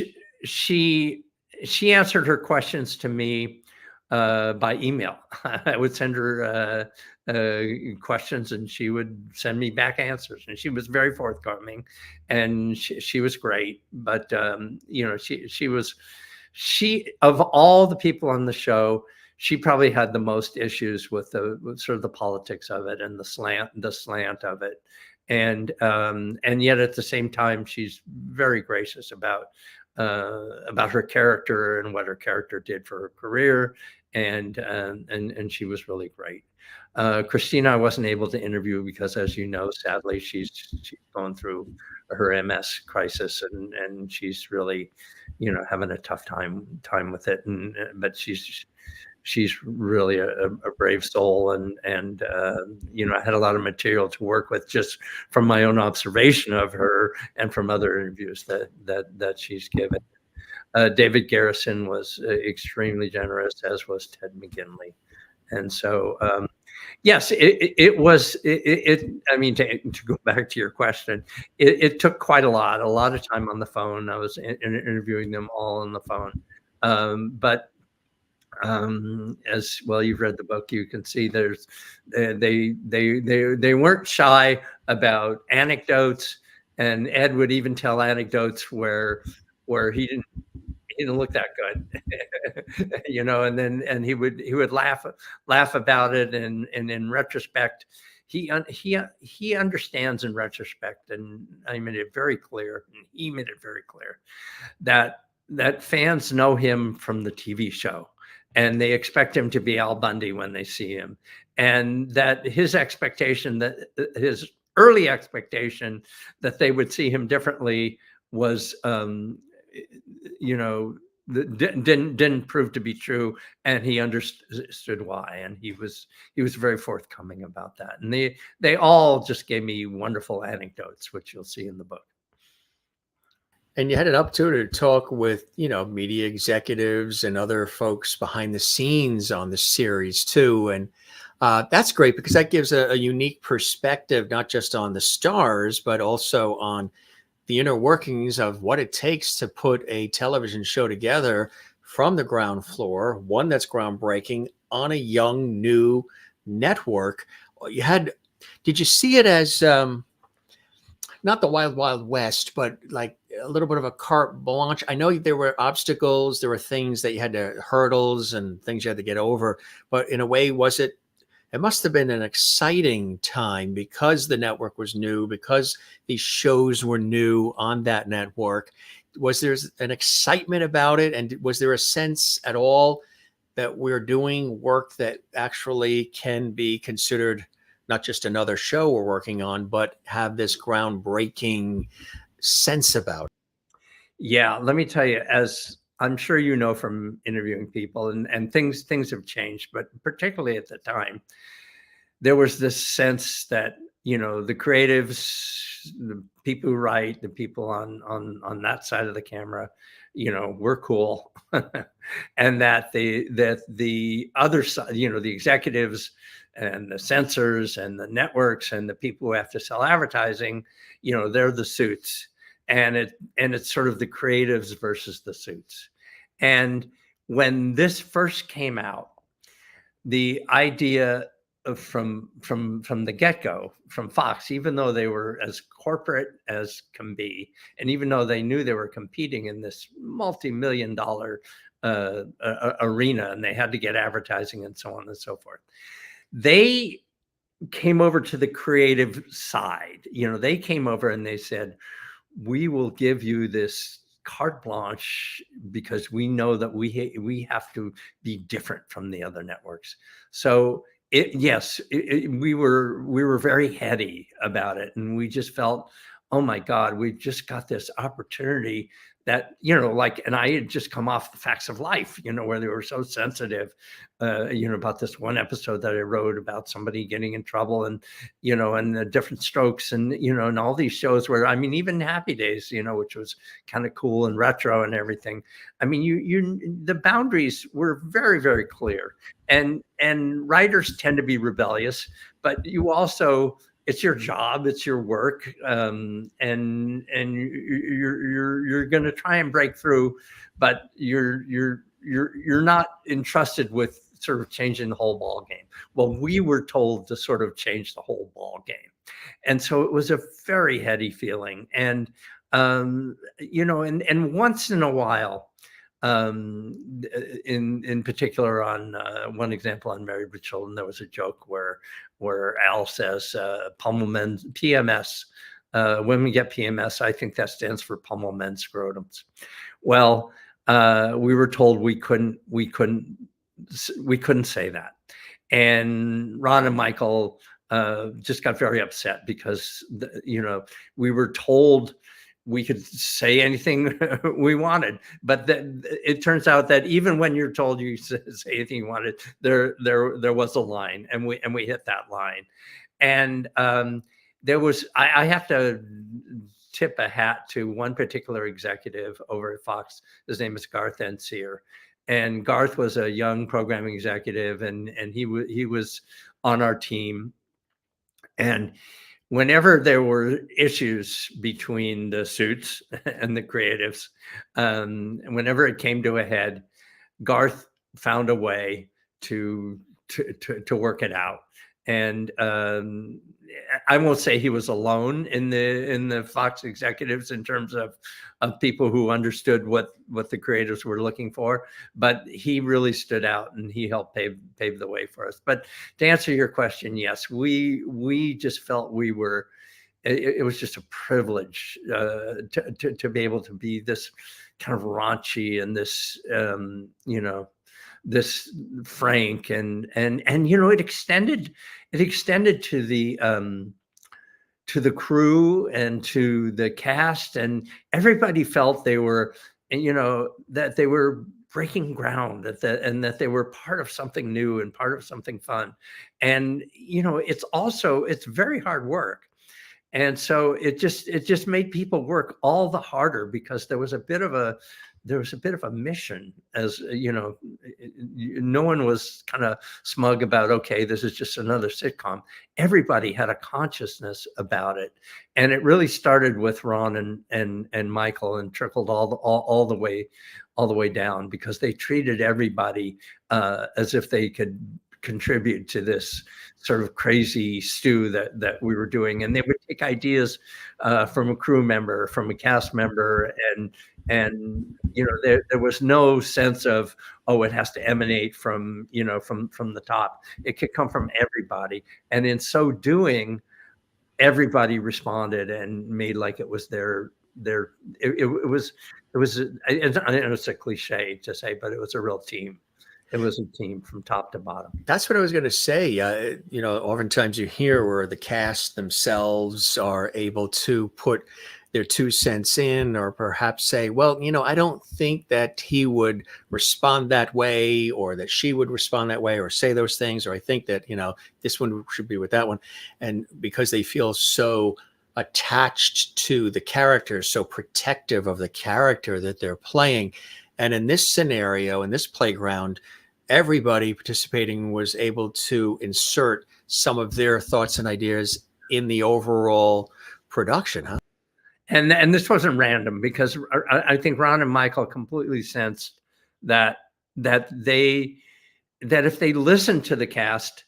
Speaker 2: she answered her questions to me by email. I would send her questions, and she would send me back answers, and she was very forthcoming, and she was great. But she of all the people on the show, she probably had the most issues with sort of the politics of it, and the slant of it, and yet at the same time, she's very gracious about her character and what her character did for her career, and she was really great. Christina, I wasn't able to interview because, as you know, sadly, she's going through her MS crisis, and she's really, having a tough time with it. But she's really a brave soul, and I had a lot of material to work with just from my own observation of her and from other interviews that she's given. David Garrison was extremely generous, as was Ted McGinley. And so, yes, it was. I mean, to go back to your question, it took quite a lot of time on the phone. I was interviewing them all on the phone, but as well, you've read the book, you can see they weren't shy about anecdotes, and Ed would even tell anecdotes where he didn't look that good, and he would laugh about it, and in retrospect, he understands in retrospect, and I made it very clear, and he made it very clear that fans know him from the TV show, and they expect him to be Al Bundy when they see him, and that his early expectation that they would see him differently was, didn't prove to be true, and he understood why, and he was very forthcoming about that. And they all just gave me wonderful anecdotes, which you'll see in the book.
Speaker 1: And you had an opportunity to talk with, media executives and other folks behind the scenes on the series too. And that's great, because that gives a unique perspective, not just on the stars, but also on the inner workings of what it takes to put a television show together from the ground floor, one that's groundbreaking on a young, new network. Did you see it as not the Wild Wild West, but like a little bit of a carte blanche? I know there were obstacles, there were things that you had to hurdles and things you had to get over, but in a way, it must have been an exciting time because the network was new, because these shows were new on that network. Was there an excitement about it? And was there a sense at all that we're doing work that actually can be considered not just another show we're working on, but have this groundbreaking sense about it?
Speaker 2: Yeah, let me tell you, as I'm sure you know from interviewing people, and things have changed, but particularly at the time, there was this sense that, the creatives, the people who write, the people on that side of the camera, we're cool. And that the other side, the executives and the censors and the networks and the people who have to sell advertising, they're the suits. And it's sort of the creatives versus the suits. And when this first came out, the idea from the get-go, from Fox, even though they were as corporate as can be, and even though they knew they were competing in this multi-million dollar arena, and they had to get advertising and so on and so forth, they came over to the creative side. They came over and they said, we will give you this carte blanche because we know that we have to be different from the other networks. So we were very heady about it, and we just felt, oh my God, we've just got this opportunity that, and I had just come off the Facts of Life, where they were so sensitive, about this one episode that I wrote about somebody getting in trouble, and, and the Diff'rent Strokes, and, and all these shows where, even Happy Days, which was kind of cool and retro and everything. The boundaries were very, very clear, and writers tend to be rebellious, but you also, it's your job, it's your work, and you're going to try and break through, but you're not entrusted with sort of changing the whole ball game. Well, we were told to sort of change the whole ball game, and so it was a very heady feeling. And and once in a while, in particular on one example on Married with Children, there was a joke where Al says PMS, women get PMS. I think that stands for pummel men's scrotums. Well, we were told we couldn't say that, and Ron and Michael just got very upset because we were told we could say anything we wanted, but it turns out that even when you're told you say anything you wanted, there was a line, and we hit that line. And there was, I have to tip a hat to one particular executive over at Fox. His name is Garth Enseer, and Garth was a young programming executive, and he was on our team. And whenever there were issues between the suits and the creatives, whenever it came to a head, Garth found a way to work it out. And I won't say he was alone in the Fox executives in terms of people who understood what the creatives were looking for, but he really stood out, and he helped pave the way for us. But to answer your question, yes, we just felt we were. It was just a privilege to be able to be this kind of raunchy and this this frank, and it extended to the crew and to the cast, and everybody felt they were, that they were breaking ground, that they were part of something new and part of something fun. And it's very hard work. And so it just made people work all the harder, because there was a bit of a mission, as no one was kind of smug about, okay, this is just another sitcom. Everybody had a consciousness about it, and it really started with Ron and Michael, and trickled all the way down, because they treated everybody as if they could contribute to this sort of crazy stew that we were doing, and they would take ideas from a crew member, from a cast member, and there was no sense of, oh, it has to emanate from from the top. It could come from everybody, and in so doing, everybody responded and made like it was their it was I know it's a cliche to say, but it was a real team. It was a team from top to bottom.
Speaker 1: That's what I was going to say. Oftentimes you hear where the cast themselves are able to put their 2 cents in, or perhaps say, well, I don't think that he would respond that way, or that she would respond that way, or say those things, or I think that, this one should be with that one. And because they feel so attached to the character, so protective of the character that they're playing. And in this scenario, in this playground, everybody participating was able to insert some of their thoughts and ideas in the overall production, huh?
Speaker 2: And this wasn't random, because I think Ron and Michael completely sensed that if they listened to the cast,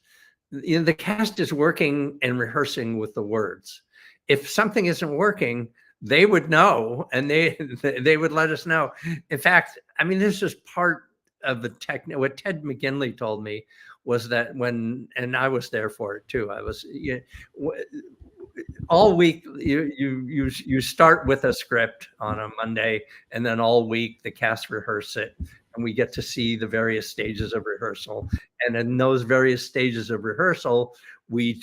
Speaker 2: the cast is working and rehearsing with the words. If something isn't working, they would know, and they would let us know. In fact, I mean, this is part of the what Ted McGinley told me was that and I was there for it too. I was all week. You start with a script on a Monday, and then all week the cast rehearse it, and we get to see the various stages of rehearsal. And in those various stages of rehearsal, we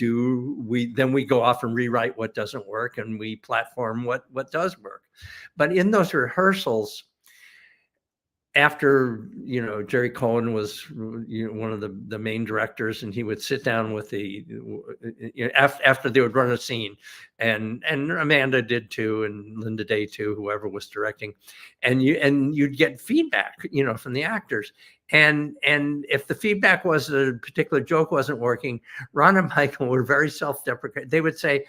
Speaker 2: go off and rewrite what doesn't work, and we platform what does work. But in those rehearsals, after Jerry Cohen was one of the main directors, and he would sit down with after they would run a scene, and Amanda did too, and Linda Day too, whoever was directing, and you'd get feedback from the actors, and if the feedback was that a particular joke wasn't working, Ron and Michael were very self-deprecating. They would say,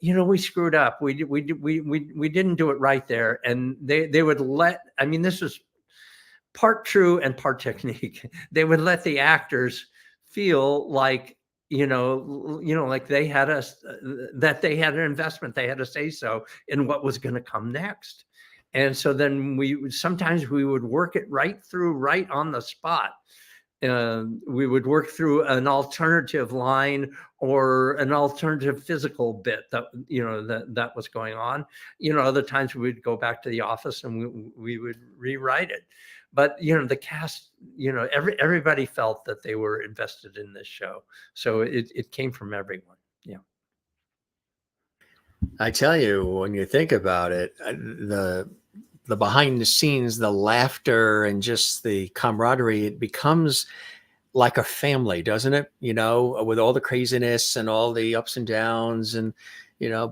Speaker 2: we screwed up, we didn't do it right there, and they would this was part true and part technique. They would let the actors feel like, like they had that they had an investment, they had a say so in what was going to come next. And so then sometimes we would work it right on the spot. We would work through an alternative line or an alternative physical bit that was going on. Other times we would go back to the office and we would rewrite it. But the cast, everybody felt that they were invested in this show, so it came from everyone. Yeah,
Speaker 1: I tell you, when you think about it, the behind the scenes, the laughter, and just the camaraderie, it becomes like a family, doesn't it? With all the craziness and all the ups and downs, and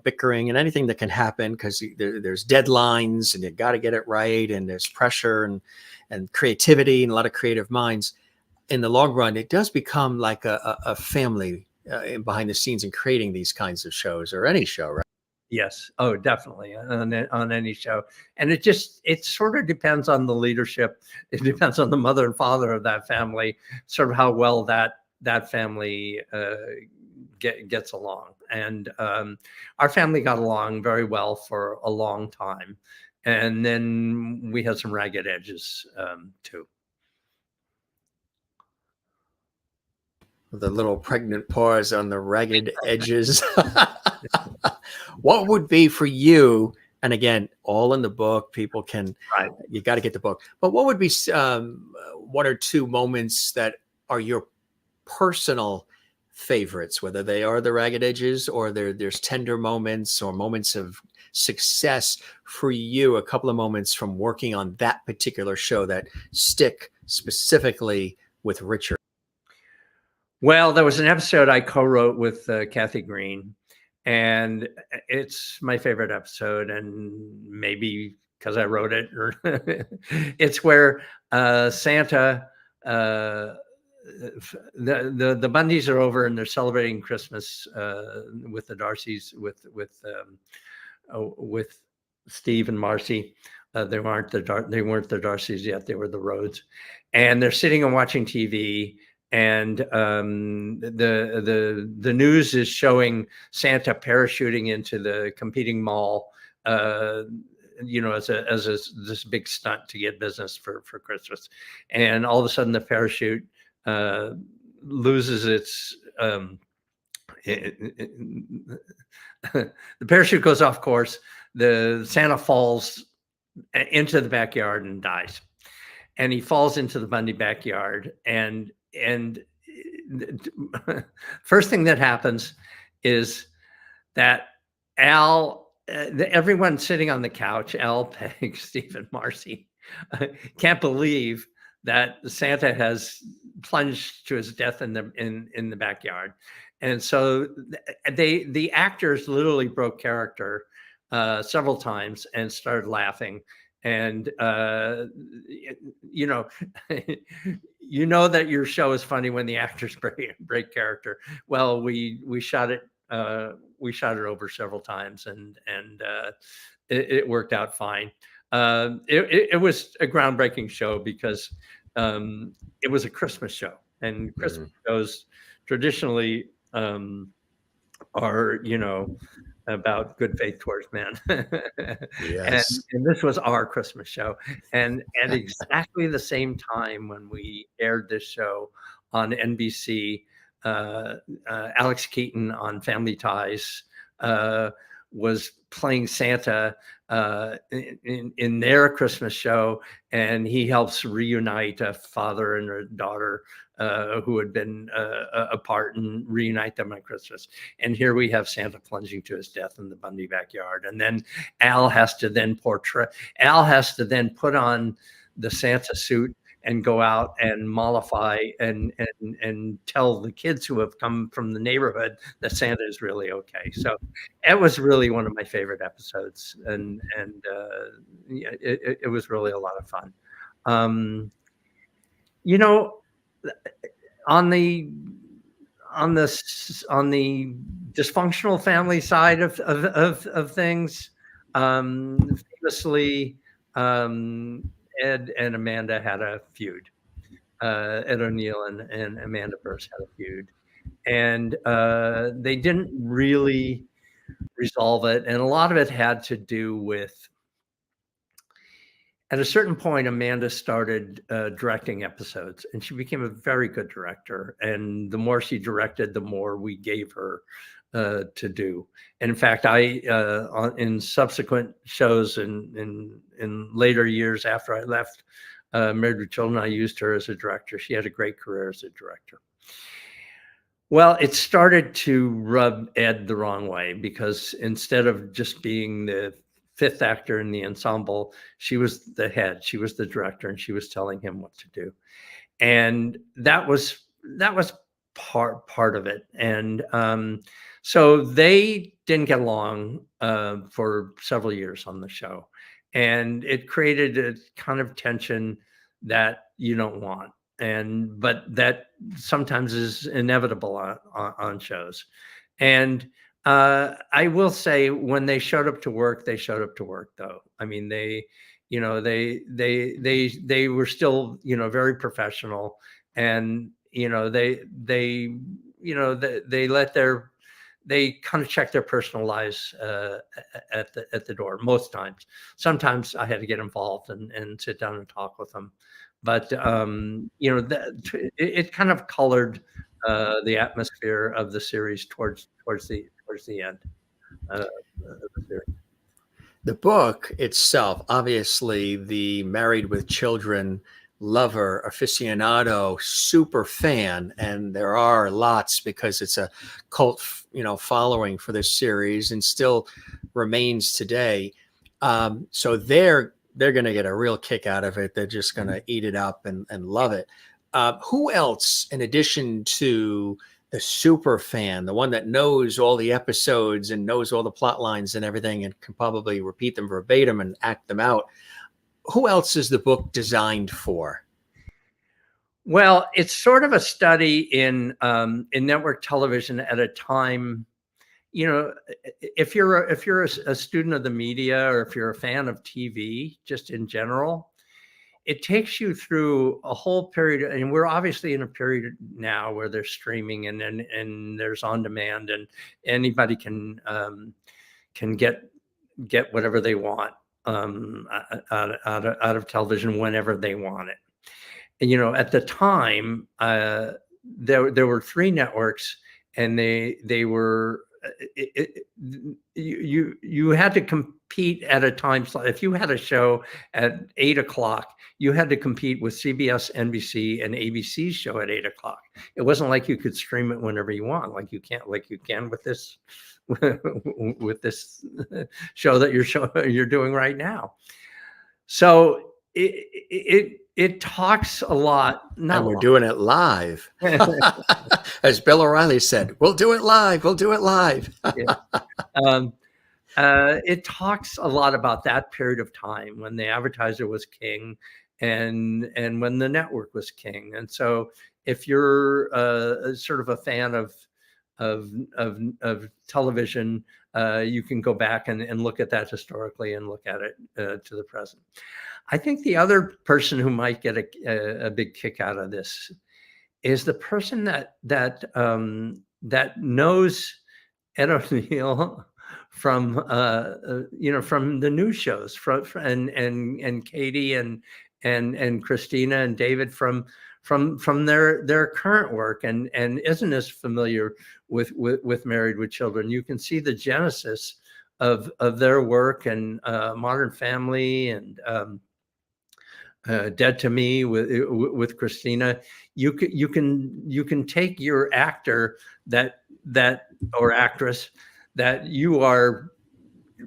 Speaker 1: bickering and anything that can happen, because there's deadlines and you got to get it right, and there's pressure and creativity and a lot of creative minds. In the long run, it does become like a family behind the scenes in creating these kinds of shows, or any show, right?
Speaker 2: Yes. Oh, definitely on any show. And it sort of depends on the leadership. It depends on the mother and father of that family, sort of how well that family gets along. And our family got along very well for a long time. And then we had some ragged edges too.
Speaker 1: The little pregnant pause on the ragged edges. What would be for you, and again, all in the book, people can,
Speaker 2: right,
Speaker 1: you got to get the book, but what would be 1 or 2 moments that are your personal favorites, whether they are the ragged edges or there's tender moments or moments of success for you, a couple of moments from working on that particular show that stick specifically with Richard?
Speaker 2: Well, there was an episode I co-wrote with Kathy Green, and it's my favorite episode, and maybe because I wrote it, or it's where Santa, the Bundys are over and they're celebrating Christmas with the Darcys, with Steve and Marcy. They weren't the Darcys yet; they were the Rhodes, and they're sitting and watching TV. and the news is showing Santa parachuting into the competing mall, as this big stunt to get business for Christmas, and all of a sudden the parachute loses its the parachute goes off course. The Santa falls into the backyard and dies, and he falls into the Bundy backyard. And first thing that happens is that Al, everyone sitting on the couch, Al, Peg, Steve, Marcy, can't believe that Santa has plunged to his death in the backyard. And so the actors literally broke character several times and started laughing. And you know that your show is funny when the actors break character. Well, we shot it over several times, and it worked out fine. It was a groundbreaking show because it was a Christmas show, and Christmas shows traditionally are about good faith towards men.
Speaker 1: Yes.
Speaker 2: and this was our Christmas show, and at exactly the same time when we aired this show on NBC, Alex Keaton on Family Ties was playing Santa in their Christmas show, and he helps reunite a father and a daughter who had been apart, and reunite them on Christmas. And here we have Santa plunging to his death in the Bundy backyard, and then Al has to then put on the Santa suit and go out and mollify and tell the kids who have come from the neighborhood that Santa is really okay. So it was really one of my favorite episodes, and it was really a lot of fun. On the dysfunctional family side of things, famously, Ed and Amanda had a feud. Ed O'Neill and Amanda Burse had a feud, and they didn't really resolve it. And a lot of it had to do with, at a certain point, Amanda started directing episodes, and she became a very good director. And the more she directed, the more we gave her to do. And in fact, in subsequent shows in later years after I left Married with Children, I used her as a director. She had a great career as a director. Well, it started to rub Ed the wrong way, because instead of just being the fifth actor in the ensemble, she was the head, she was the director, and she was telling him what to do. And that was part of it. And so they didn't get along for several years on the show, and it created a kind of tension that you don't want, but that sometimes is inevitable on shows. And I will say, when they showed up to work, they showed up to work, though. I mean, they were still, very professional, and they kind of check their personal lives at the door most times. Sometimes I had to get involved and sit down and talk with them, but it kind of colored the atmosphere of the series towards the end of the series.
Speaker 1: The book itself, obviously, the Married with Children lover, aficionado, super fan, and there are lots, because it's a cult, following for this series, and still remains today. So they're going to get a real kick out of it. They're just going to eat it up and love it. Who else, in addition to the super fan, the one that knows all the episodes and knows all the plot lines and everything, and can probably repeat them verbatim and act them out, who else is the book designed for?
Speaker 2: Well, it's sort of a study in network television at a time. If you're a student of the media, or if you're a fan of TV, just in general, it takes you through a whole period, and we're obviously in a period now where there's streaming and there's on demand, and anybody can get whatever they want out of television whenever they want it. And, at the time, there were 3 networks, and they were you had to compete at a time slot. If you had a show at 8:00, you had to compete with CBS, NBC, and ABC's show at 8:00. It wasn't like you could stream it whenever you want, like you can with this with this show that you're doing right now. So it talks a lot.
Speaker 1: And we're doing it live. As Bill O'Reilly said, we'll do it live. We'll do it live.
Speaker 2: Yeah. It talks a lot about that period of time when the advertiser was king and when the network was king. And so if you're sort of a fan of television, you can go back and look at that historically and look at it to the present. I think the other person who might get a big kick out of this is the person that knows Ed O'Neill from from the news shows, and Katie and Christina and David from their current work, and isn't as familiar with Married with Children. You can see the genesis of their work, and Modern Family, and Dead to Me with Christina. You can take your actor that or actress that you are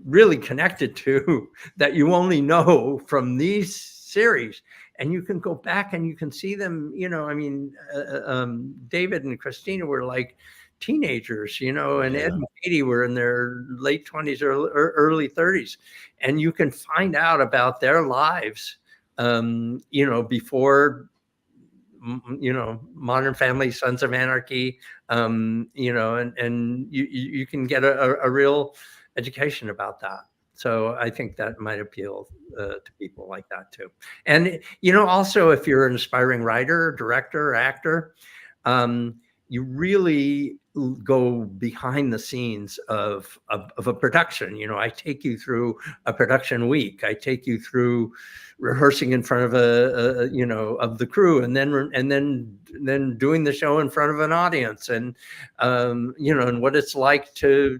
Speaker 2: really connected to, that you only know from these series, and you can go back and you can see them. David and Christina were like teenagers, and Ed and Katie were in their late 20s or early 30s, and you can find out about their lives before Modern Family, Sons of Anarchy, and you can get a real education about that. So I think that might appeal to people like that too. And also, if you're an aspiring writer, director, actor, you really go behind the scenes of a production. I take you through a production week. I take you through rehearsing in front of of the crew, and then doing the show in front of an audience, and and what it's like to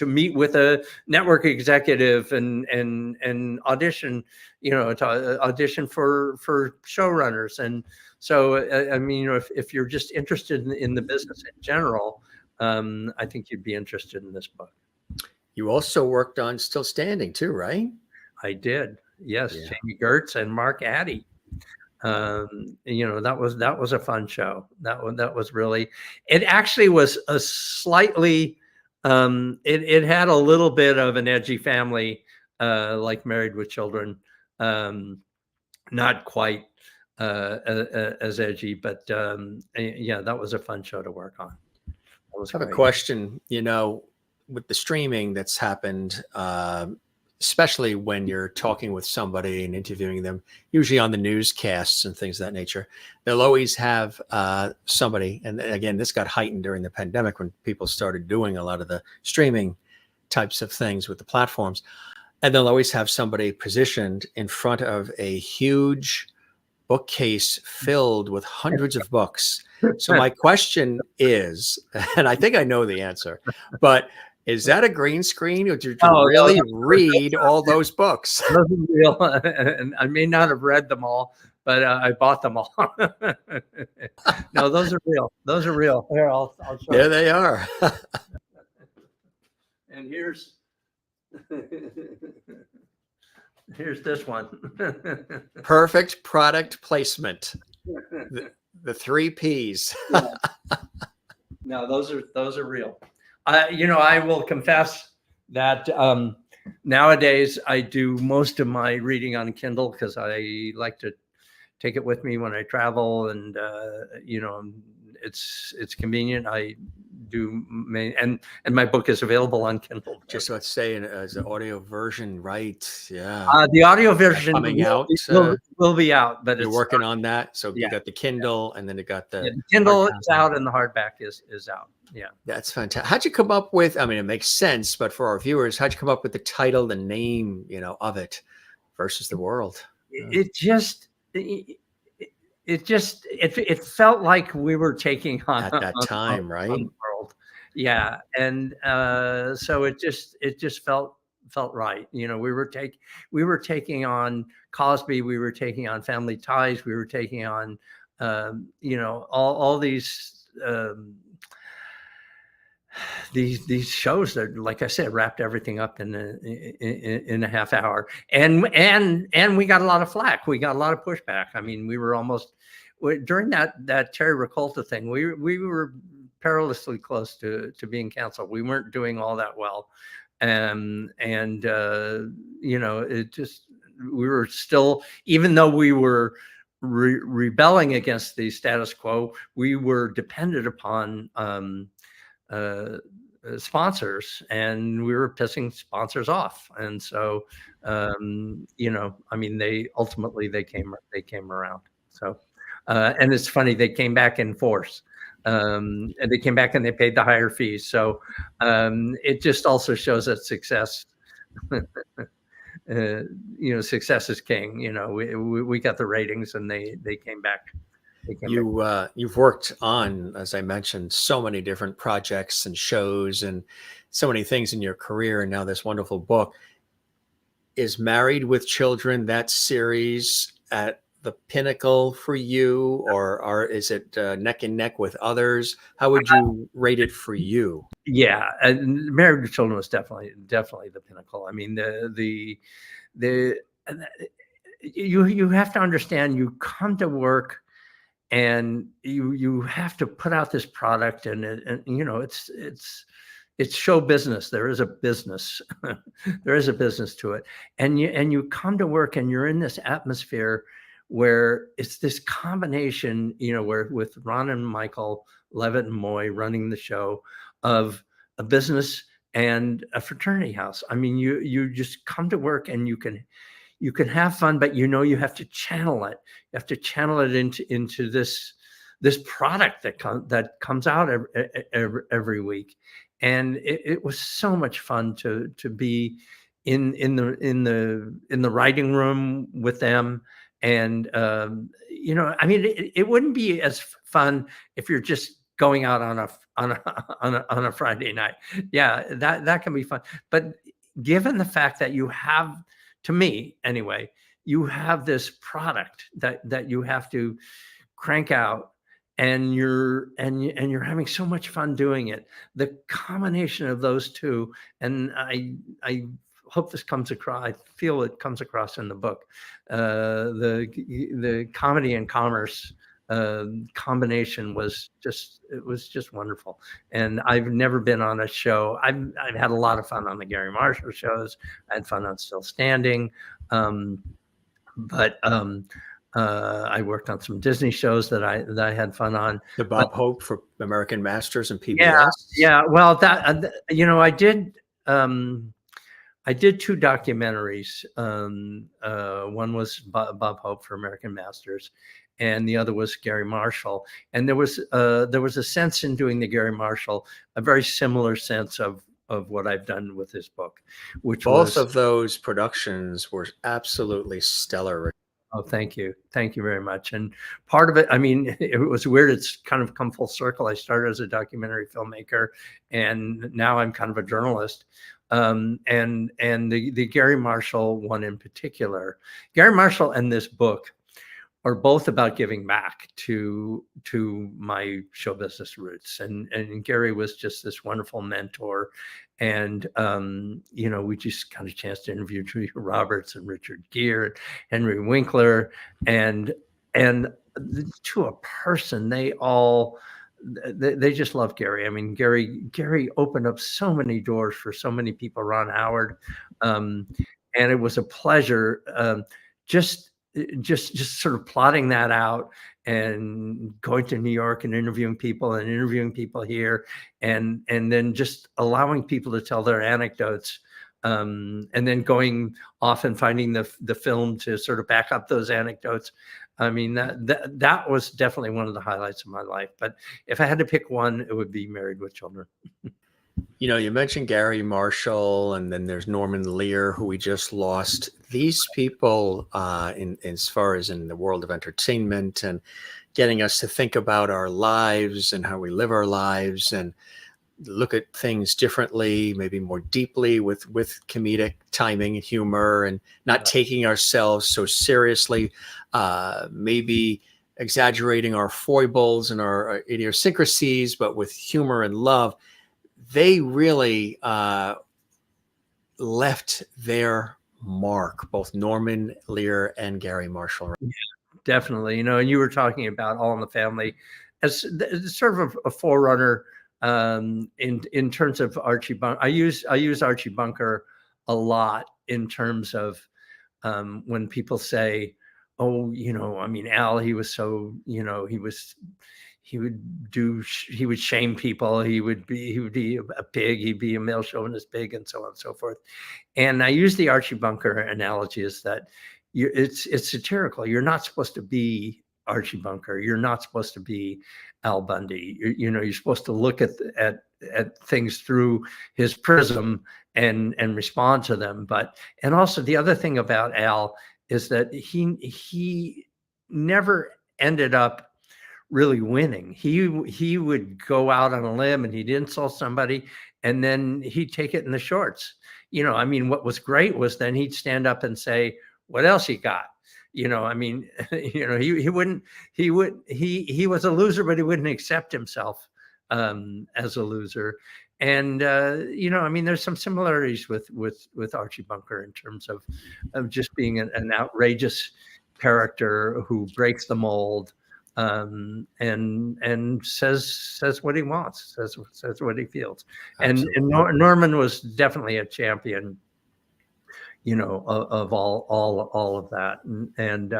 Speaker 2: meet with a network executive and audition, to audition for showrunners. And so, if you're just interested in the business in general, I think you'd be interested in this book.
Speaker 1: You also worked on Still Standing too, right?
Speaker 2: I did. Yes. Yeah. Jamie Gertz and Mark Addy. That was a fun show. That was really, it actually was a slightly, it had a little bit of an edgy family, like Married with Children, not quite as edgy, but that was a fun show to work on.
Speaker 1: I have a question, with the streaming that's happened, especially when you're talking with somebody and interviewing them, usually on the newscasts and things of that nature, they'll always have somebody. And again, this got heightened during the pandemic when people started doing a lot of the streaming types of things with the platforms. And they'll always have somebody positioned in front of a huge bookcase filled with hundreds of books. So my question is, and I think I know the answer, but is that a green screen, or did you really read all those books?
Speaker 2: Those are real. And I may not have read them all, but I bought them all. No, those are real. Those are real. Here, I'll show you.
Speaker 1: There they are.
Speaker 2: And here's this one.
Speaker 1: Perfect product placement. The 3 Ps.
Speaker 2: Yeah. No, those are real. I will confess that nowadays I do most of my reading on Kindle because I like to take it with me when I travel, and it's convenient. I and my book is available on Kindle.
Speaker 1: Just about to say, as an audio version, right? Yeah.
Speaker 2: The audio version
Speaker 1: coming out.
Speaker 2: will be out, but
Speaker 1: You're
Speaker 2: it's
Speaker 1: working on that. So
Speaker 2: yeah.
Speaker 1: you got the Kindle, and then you got the
Speaker 2: the Kindle
Speaker 1: hardback.
Speaker 2: is out, and the hardback is out. Yeah.
Speaker 1: That's fantastic. How'd you come up with? I mean, it makes sense, but for our viewers, how'd you come up with the title, the name, of it, versus the world?
Speaker 2: It felt like we were taking on
Speaker 1: At that time, right?
Speaker 2: on the world. Yeah, and so it just felt right. We were taking on Cosby, we were taking on Family Ties, we were taking on all these these shows that, like I said, wrapped everything up in a half hour, and we got a lot of flack. We got a lot of pushback. I mean, we were almost during that Terry Recolta thing. We were perilously close to being canceled. We weren't doing all that well, and it just, we were still, even though we were rebelling against the status quo, we were dependent upon sponsors, and we were pissing sponsors off. And so, I mean, they came around. So, and it's funny, they came back in force. And they came back and they paid the higher fees. So, it just also shows that success, success is king. We got the ratings, and they came back.
Speaker 1: You've worked on, as I mentioned, so many different projects and shows and so many things in your career, and now this wonderful book. Is Married with Children, that series, at the pinnacle for you, or is it neck and neck with others? How would you rate it for you?
Speaker 2: Yeah, Married with Children was definitely the pinnacle. I mean, you have to understand, you come to work and you have to put out this product, and it's show business. There is a business. There is a business to it. And you come to work, and you're in this atmosphere where it's this combination, where with Ron and Michael Levitt and Moy running the show, of a business and a fraternity house. I mean, you just come to work, and you can have fun, but you have to channel it. You have to channel it into this product that comes out every week. And it was so much fun to be in the writing room with them. And I mean, it wouldn't be as fun if you're just going out on a Friday night. Yeah, that can be fun. But given the fact that you have, to me anyway, you have this product that you have to crank out, and you're having so much fun doing it. The combination of those two, and I hope this comes across, I feel it comes across in the book, the comedy and commerce combination was just wonderful. And I've never been on a show. I've had a lot of fun on the Gary Marshall shows. I had fun on Still Standing, but I worked on some Disney shows that I had fun on.
Speaker 1: The Bob Hope for American Masters and PBS.
Speaker 2: Yeah. Well, that I did two documentaries. One was Bob Hope for American Masters, and the other was Gary Marshall. And there was a sense in doing the Gary Marshall, a very similar sense of what I've done with this book, which
Speaker 1: both of those productions were absolutely stellar.
Speaker 2: Oh, thank you very much. And part of it, I mean, it was weird. It's kind of come full circle. I started as a documentary filmmaker, and now I'm kind of a journalist. And the Gary Marshall one in particular, Gary Marshall and this book are both about giving back to my show business roots. And Gary was just this wonderful mentor. And, we just got a chance to interview Julia Roberts and Richard Gere and Henry Winkler, and to a person, they just love Gary. I mean, Gary opened up so many doors for so many people, Ron Howard. And it was a pleasure, just just sort of plotting that out and going to New York and interviewing people here, and then just allowing people to tell their anecdotes, and then going off and finding the film to sort of back up those anecdotes. I mean, that was definitely one of the highlights of my life. But if I had to pick one, it would be Married with Children.
Speaker 1: You know, you mentioned Gary Marshall, and then there's Norman Lear, who we just lost. These people, in as far as in the world of entertainment and getting us to think about our lives and how we live our lives and look at things differently, maybe more deeply with comedic timing and humor, and not taking ourselves so seriously, maybe exaggerating our foibles and our idiosyncrasies, but with humor and love. They really left their mark, both Norman Lear and Gary Marshall.
Speaker 2: Yeah, definitely. You know, and you were talking about All in the Family as sort of a forerunner in terms of Archie Bunker. I use Archie Bunker a lot in terms of when people say, "Oh, you know, I mean, Al, he was so, you know, he would shame people. He would be a pig. He'd be a male chauvinist pig, and so on and so forth." And I use the Archie Bunker analogy is that it's satirical. You're not supposed to be Archie Bunker. You're not supposed to be Al Bundy. You're supposed to look at things through his prism and respond to them. And also the other thing about Al is that he never ended up really winning. He would go out on a limb and he'd insult somebody, and then he'd take it in the shorts. I mean, what was great was then he'd stand up and say, "What else you got?" I mean, he was a loser, but he wouldn't accept himself as a loser. And I mean, there's some similarities with Archie Bunker in terms of just being an outrageous character who breaks the mold, and says what he wants, says what he feels. And Norman was definitely a champion, of all of that. And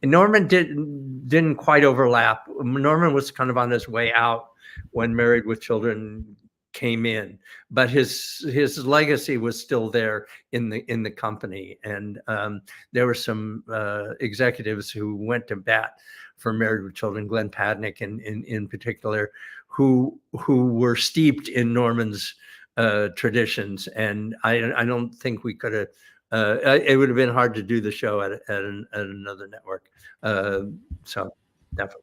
Speaker 2: Norman didn't quite overlap. Norman was kind of on his way out when Married with Children came in, but his legacy was still there in the company. And there were some executives who went to bat for Married with Children, Glenn Padnick in particular, who were steeped in Norman's traditions. And I don't think we could have. It would have been hard to do the show at another network. So definitely.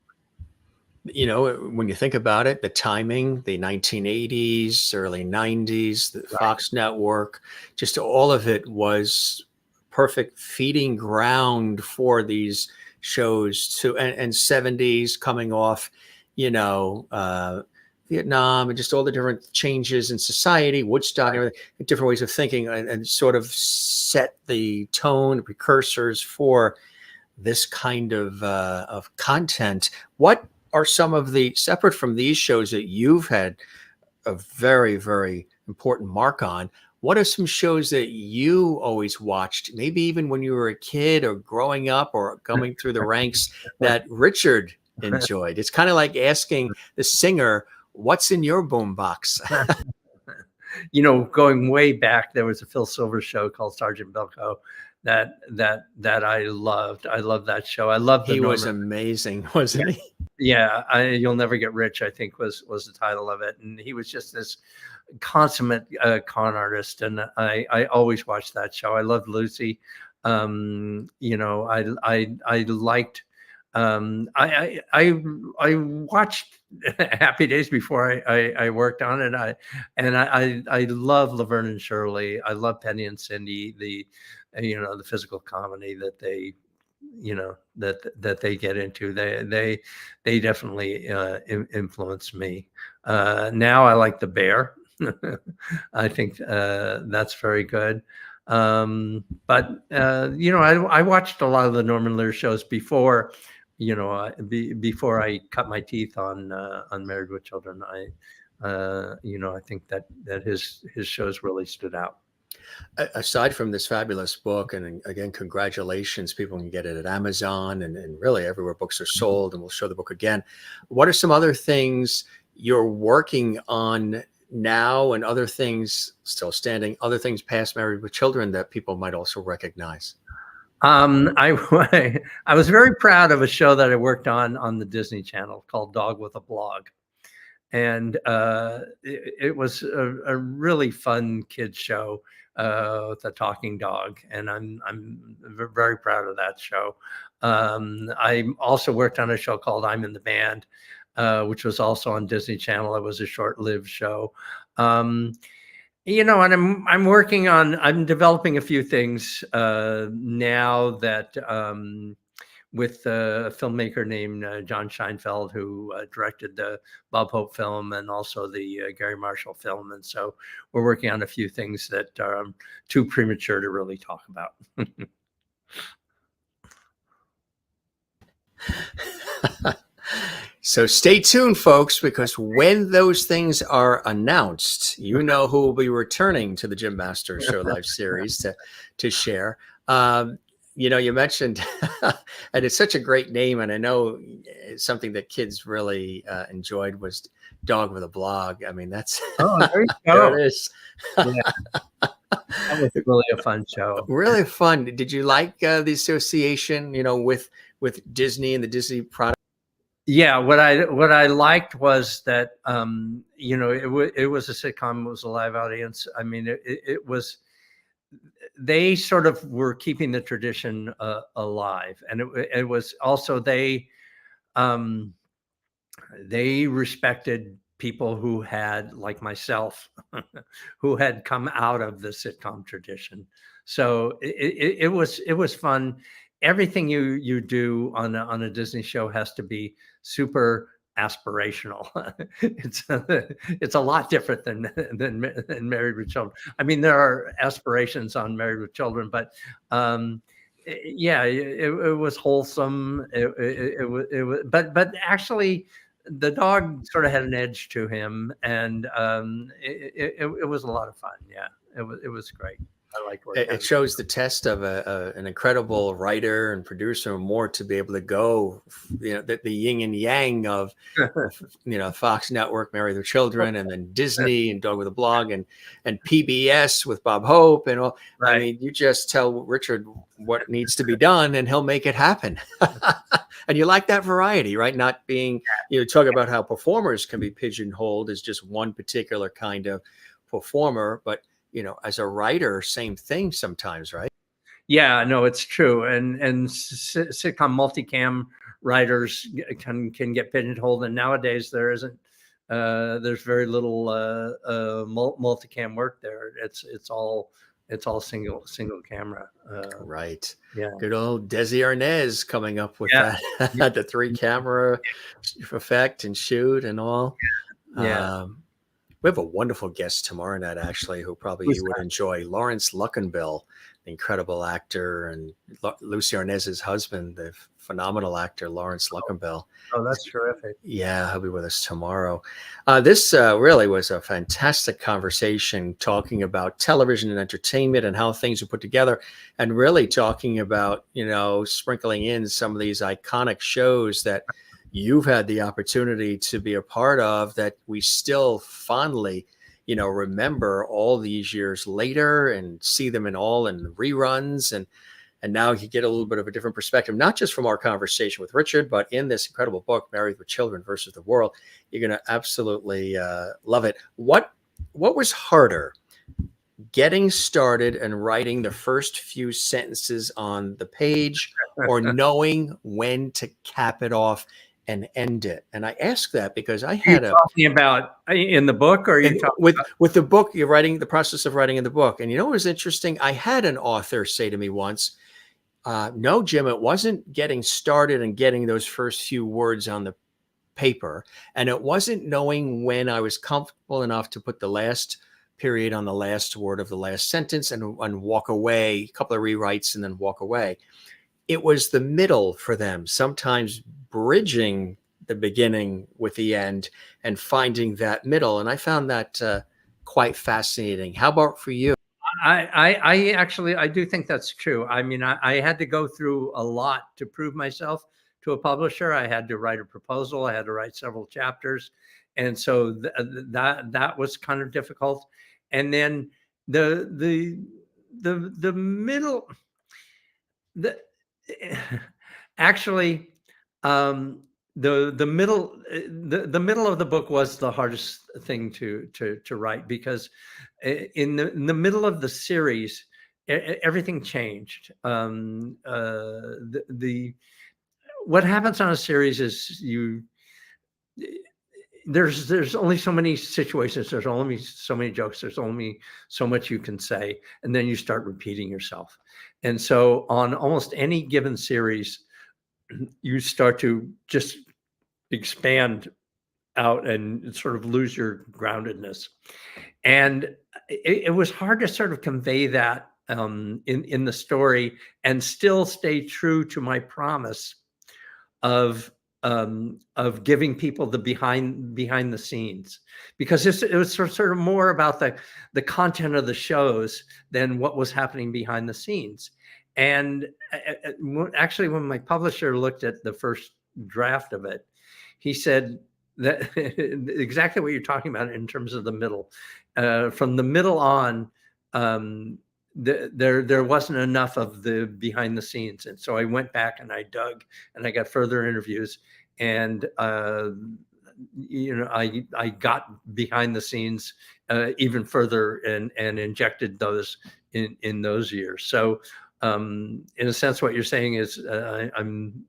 Speaker 1: When you think about it, the timing, the 1980s, early 90s, the Fox network, just all of it was perfect feeding ground for these shows too. And 70s coming off, Vietnam and just all the different changes in society, Woodstock, and different ways of thinking, and sort of set the tone, precursors for this kind of content. What are some of the, separate from these shows that you've had a very, very important mark on, what are some shows that you always watched, maybe even when you were a kid or growing up or coming through the ranks, that Richard enjoyed? It's kind of like asking the singer, what's in your boombox?
Speaker 2: Going way back, there was a Phil Silvers show called Sergeant Bilko that I loved. I loved that show. I loved the
Speaker 1: He was amazing, wasn't he?
Speaker 2: Yeah, You'll Never Get Rich, I think was the title of it. And he was just this consummate con artist. And I always watched that show. I loved Lucy. I liked, I watched Happy Days before I worked on it. I love Laverne and Shirley. I love Penny and Cindy, the physical comedy that they that they get into. They definitely influenced me. Now I like The Bear. I think that's very good. But I watched a lot of the Norman Lear shows before, before I cut my teeth on Married with Children. I think that his shows really stood out.
Speaker 1: Aside from this fabulous book, and again, congratulations, people can get it at Amazon and really everywhere books are sold, and we'll show the book again. What are some other things you're working on now, and other things still standing, other things past Married with Children that people might also recognize?
Speaker 2: I I was very proud of a show that I worked on the Disney Channel called Dog with a Blog, and it was a really fun kids show with a talking dog, and I'm very proud of that show. I also worked on a show called I'm in the Band, which was also on Disney Channel. It was a short-lived show. You know, and I'm developing a few things now that with a filmmaker named John Scheinfeld, who directed the Bob Hope film and also the Gary Marshall film. And so we're working on a few things that are too premature to really talk about.
Speaker 1: So stay tuned, folks, because when those things are announced, you know who will be returning to the Jim Master Show Live series to share. You know, you mentioned, and it's such a great name, and I know it's something that kids really enjoyed was Dog with a Blog. I mean, that's
Speaker 2: there you
Speaker 1: there
Speaker 2: go.
Speaker 1: it is.
Speaker 2: Yeah. That was really a fun show.
Speaker 1: Really fun. Did you like the association, you know, with Disney and the Disney product?
Speaker 2: Yeah, what I liked was that you know, it was a sitcom, it was a live audience. I mean, it was, they sort of were keeping the tradition alive, and it was also they respected people who had, like myself, who had come out of the sitcom tradition. So it was fun. Everything you do on a Disney show has to be super aspirational. It's a lot different than Married with Children. I mean, there are aspirations on Married with Children, but yeah, it was wholesome. It was, but actually, the dog sort of had an edge to him, and it was a lot of fun. Yeah, it was great. I like
Speaker 1: it shows the test of an incredible writer and producer, and more, to be able to go, you know, the yin and yang of you know, Fox Network, Married with Children, and then Disney and Dog with a Blog, and PBS with Bob Hope and all.
Speaker 2: Right.
Speaker 1: I mean, you just tell Richard what needs to be done, and he'll make it happen. And you like that variety, right? Not being, you know, talk about how performers can be pigeonholed as just one particular kind of performer, but you know, as a writer, same thing sometimes, right?
Speaker 2: Yeah, no, it's true. And sitcom multicam writers can get pigeonholed, and nowadays there isn't. There's very little multicam work there. It's all single camera.
Speaker 1: Right.
Speaker 2: Yeah.
Speaker 1: Good old Desi Arnaz coming up with that, the 3-camera effect and shoot and all.
Speaker 2: Yeah.
Speaker 1: We have a wonderful guest tomorrow night, actually, who probably you would enjoy. Lawrence Luckinbill, the incredible actor, and Lucy Arnaz's husband, the phenomenal actor, Lawrence Luckinbill.
Speaker 2: Oh, that's terrific.
Speaker 1: Yeah, he'll be with us tomorrow. This really was a fantastic conversation, talking about television and entertainment and how things are put together, and really talking about, you know, sprinkling in some of these iconic shows that you've had the opportunity to be a part of, that we still fondly, you know, remember all these years later, and see them in reruns, and now you get a little bit of a different perspective, not just from our conversation with Richard, but in this incredible book, Married with Children versus the World. You're going to absolutely love it. What was harder, getting started and writing the first few sentences on the page, or knowing when to cap it off and end it? And I ask that because I had
Speaker 2: talking about in the book, or you talking
Speaker 1: with the book, you're writing, the process of writing in the book. And you know what was interesting? I had an author say to me once, no, Jim, it wasn't getting started and getting those first few words on the paper, and it wasn't knowing when I was comfortable enough to put the last period on the last word of the last sentence and walk away, a couple of rewrites and then walk away. It was the middle for them, sometimes bridging the beginning with the end and finding that middle. And I found that quite fascinating. How about for you?
Speaker 2: I actually, I do think that's true. I mean, I had to go through a lot to prove myself to a publisher. I had to write a proposal. I had to write several chapters. And so that was kind of difficult. And then the middle, the actually, the middle, the middle of the book was the hardest thing to write, because in the middle of the series, everything changed. The what happens on a series is there's only so many situations, there's only so many jokes, there's only so much you can say, and then you start repeating yourself. And so on almost any given series, you start to just expand out and sort of lose your groundedness. And it was hard to sort of convey that in the story and still stay true to my promise of giving people the behind the scenes, because it was sort of more about the content of the shows than what was happening behind the scenes. And actually, when my publisher looked at the first draft of it, he said that exactly what you're talking about in terms of the middle. From the middle on, there wasn't enough of the behind the scenes. And so I went back and I dug and I got further interviews, and I got behind the scenes even further and injected those in those years. So in a sense, what you're saying is I'm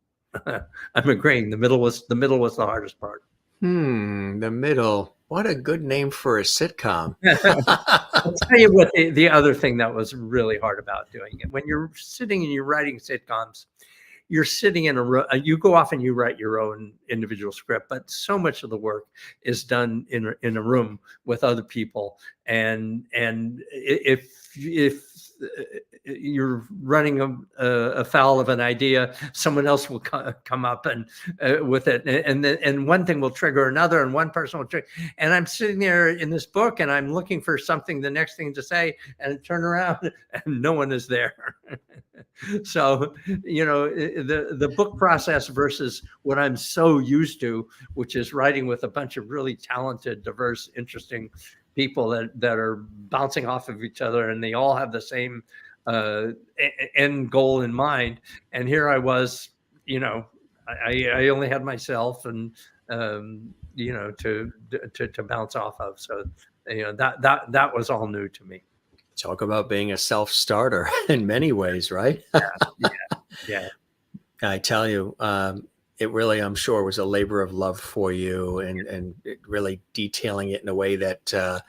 Speaker 2: I'm agreeing. The middle was the hardest part.
Speaker 1: The middle. What a good name for a sitcom.
Speaker 2: I'll tell you what the other thing that was really hard about doing it. When you're sitting and you're writing sitcoms, you're sitting in you go off and you write your own individual script, but so much of the work is done in a room with other people. And if you're running afoul of an idea, someone else will come up and with it, and one thing will trigger another, and one person will trigger. And I'm sitting there in this book, and I'm looking for something, the next thing to say, and turn around, and no one is there. So, the book process versus what I'm so used to, which is writing with a bunch of really talented, diverse, interesting people that are bouncing off of each other, and they all have the same end goal in mind. And here I was, I only had myself and to bounce off of. So that was all new to me.
Speaker 1: Talk about being a self-starter in many ways, right?
Speaker 2: Yeah.
Speaker 1: I tell you, it really, I'm sure, was a labor of love for you, and really detailing it in a way that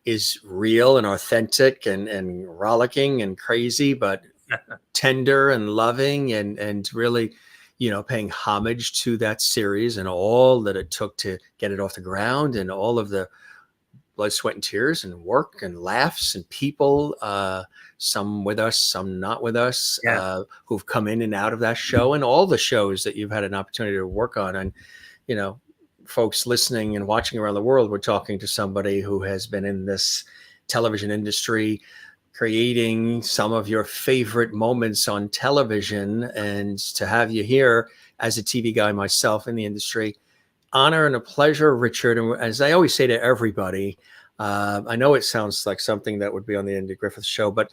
Speaker 1: is real and authentic and rollicking and crazy, but tender and loving, and really, paying homage to that series and all that it took to get it off the ground, and all of the blood, sweat, and tears, and work, and laughs, and people, some with us, some not with us, who've come in and out of that show, and all the shows that you've had an opportunity to work on. And, folks listening and watching around the world, we're talking to somebody who has been in this television industry, creating some of your favorite moments on television. And to have you here as a TV guy myself in the industry, honor and a pleasure, Richard. And as I always say to everybody, I know it sounds like something that would be on the Andy Griffith Show, but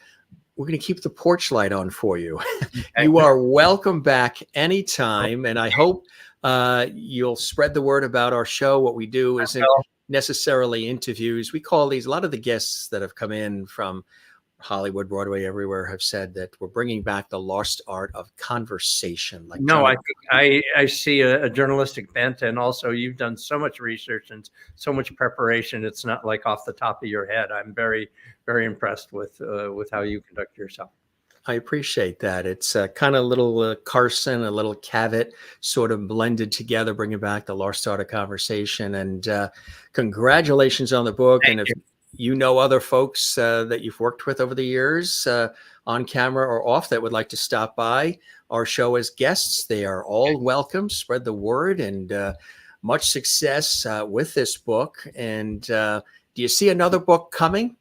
Speaker 1: we're going to keep the porch light on for you. You are welcome back anytime. And I hope you'll spread the word about our show. What we do isn't necessarily interviews. We call these, a lot of the guests that have come in from Hollywood, Broadway, everywhere, have said that we're bringing back the lost art of conversation. Like,
Speaker 2: no, I think I see a journalistic bent, and also you've done so much research and so much preparation. It's not like off the top of your head. I'm very, very impressed with how you conduct yourself.
Speaker 1: I appreciate that. It's kind of a little Carson, a little Cavett sort of blended together, bringing back the lost art of conversation. And congratulations on the book.
Speaker 2: Thank
Speaker 1: and
Speaker 2: you.
Speaker 1: If you know other folks that you've worked with over the years on camera or off that would like to stop by our show as guests, they are all welcome. Spread the word, and much success with this book. And do you see another book coming?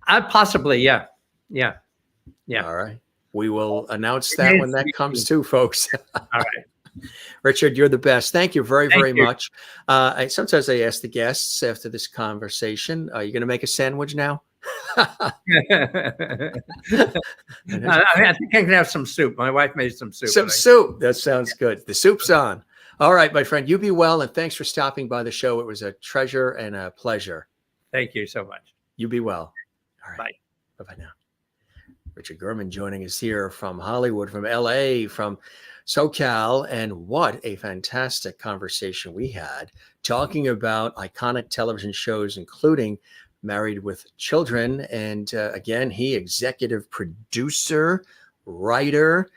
Speaker 2: Possibly, yeah. Yeah. Yeah.
Speaker 1: All right. We will announce that when
Speaker 2: Remains to
Speaker 1: that
Speaker 2: be
Speaker 1: comes
Speaker 2: seen.
Speaker 1: to, folks.
Speaker 2: All right.
Speaker 1: Richard, you're the best. Thank you very,
Speaker 2: Thank
Speaker 1: very
Speaker 2: you.
Speaker 1: much. Sometimes I ask the guests after this conversation, are you going to make a sandwich now?
Speaker 2: I think I can have some soup. My wife made some soup.
Speaker 1: Some soup. That sounds good. The soup's on. All right, my friend, you be well. And thanks for stopping by the show. It was a treasure and a pleasure.
Speaker 2: Thank you so much.
Speaker 1: You be well. All right.
Speaker 2: Bye.
Speaker 1: Bye-bye now. Richard Gurman joining us here from Hollywood, from LA, from SoCal. And what a fantastic conversation we had talking about iconic television shows, including Married with Children. And again, he executive producer, writer,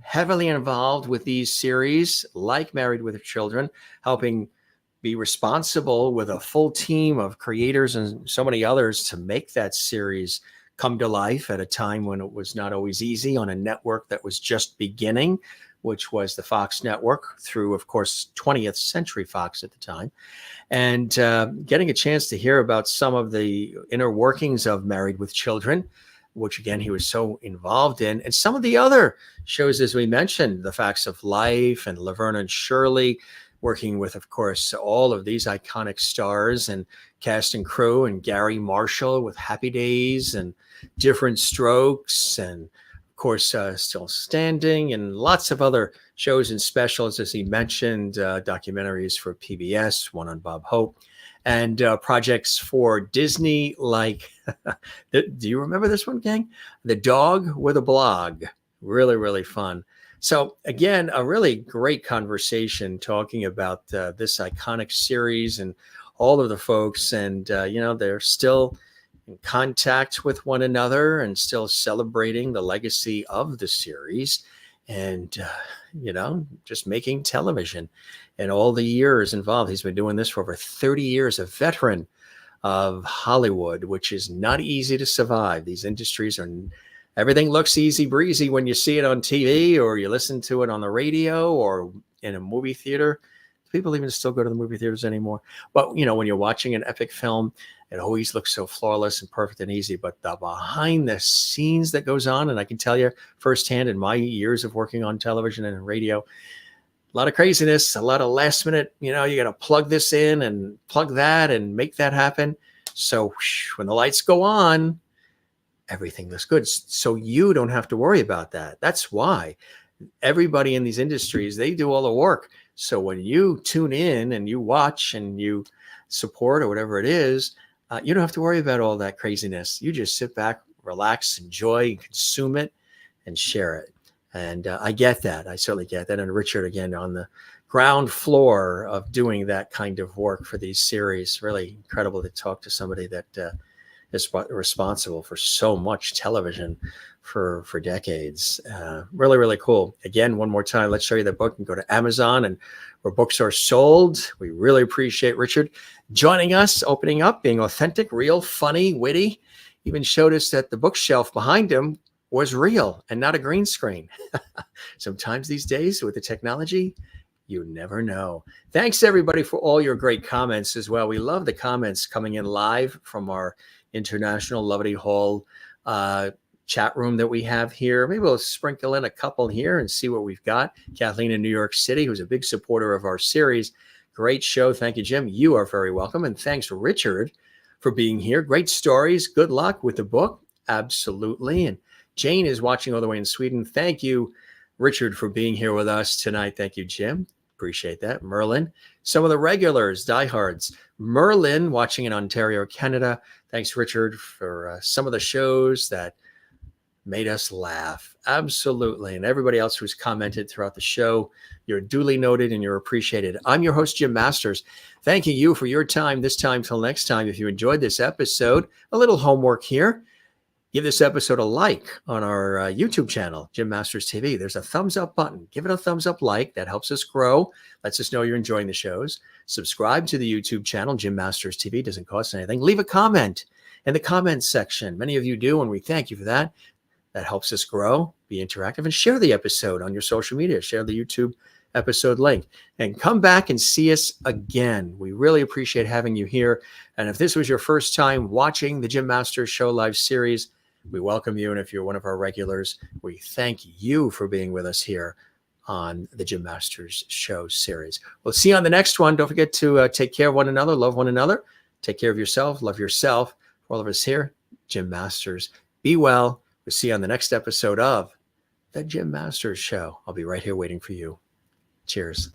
Speaker 1: heavily involved with these series like Married with Children, helping be responsible with a full team of creators and so many others to make that series come to life at a time when it was not always easy on a network that was just beginning, which was the Fox network through, of course, 20th Century Fox at the time. And getting a chance to hear about some of the inner workings of Married with Children, which again, he was so involved in, and some of the other shows, as we mentioned, The Facts of Life and Laverne Shirley, working with, of course, all of these iconic stars and cast and crew, and Gary Marshall with Happy Days and Diff'rent Strokes, and of course, Still Standing, and lots of other shows and specials, as he mentioned, documentaries for PBS, one on Bob Hope, and projects for Disney, like, do you remember this one, gang? The Dog with a Blog. Really, really fun. So again, a really great conversation talking about this iconic series and all of the folks. And, they're still in contact with one another and still celebrating the legacy of the series and, just making television and all the years involved. He's been doing this for over 30 years, a veteran of Hollywood, which is not easy to survive. These industries are, everything looks easy breezy when you see it on TV or you listen to it on the radio or in a movie theater. People even still go to the movie theaters anymore. But, when you're watching an epic film, it always looks so flawless and perfect and easy. But the behind the scenes that goes on, and I can tell you firsthand in my years of working on television and radio, a lot of craziness, a lot of last minute, you got to plug this in and plug that and make that happen. So when the lights go on, everything looks good. So you don't have to worry about that. That's why everybody in these industries, they do all the work. So when you tune in and you watch and you support or whatever it is, you don't have to worry about all that craziness. You just sit back, relax, enjoy, consume it, and share it. And I get that. I certainly get that. And Richard, again, on the ground floor of doing that kind of work for these series, really incredible to talk to somebody that is responsible for so much television for decades. Really, really cool. Again, one more time, let's show you the book and go to Amazon and where books are sold. We really appreciate Richard joining us, opening up, being authentic, real, funny, witty. Even showed us that the bookshelf behind him was real and not a green screen. Sometimes these days with the technology, you never know. Thanks everybody for all your great comments as well. We love the comments coming in live from our International Lovely Hall chat room that we have here. Maybe we'll sprinkle in a couple here and see what we've got. Kathleen in New York City, who's a big supporter of our series. Great show. Thank you, Jim. You are very welcome. And thanks, Richard, for being here. Great stories. Good luck with the book. Absolutely. And Jane is watching all the way in Sweden. Thank you, Richard, for being here with us tonight. Thank you, Jim. Appreciate that. Merlin, some of the regulars, diehards. Merlin watching in Ontario, Canada. Thanks, Richard, for some of the shows that made us laugh. Absolutely. And everybody else who's commented throughout the show, you're duly noted and you're appreciated. I'm your host, Jim Masters. Thanking you for your time this time till next time. If you enjoyed this episode, a little homework here. Give this episode a like on our YouTube channel, Jim Masters TV. There's a thumbs up button. Give it a thumbs up like. That helps us grow. Lets us know you're enjoying the shows. Subscribe to the YouTube channel, Jim Masters TV. Doesn't cost anything. Leave a comment in the comments section. Many of you do, and we thank you for that. That helps us grow, be interactive, and share the episode on your social media. Share the YouTube episode link. And come back and see us again. We really appreciate having you here. And if this was your first time watching the Jim Masters Show live series, we welcome you. And if you're one of our regulars, we thank you for being with us here on the Jim Masters Show series. We'll see you on the next one. Don't forget to take care of one another, love one another, take care of yourself, love yourself. For all of us here, Jim Masters, be well. We'll see you on the next episode of the Jim Masters Show. I'll be right here waiting for you. Cheers.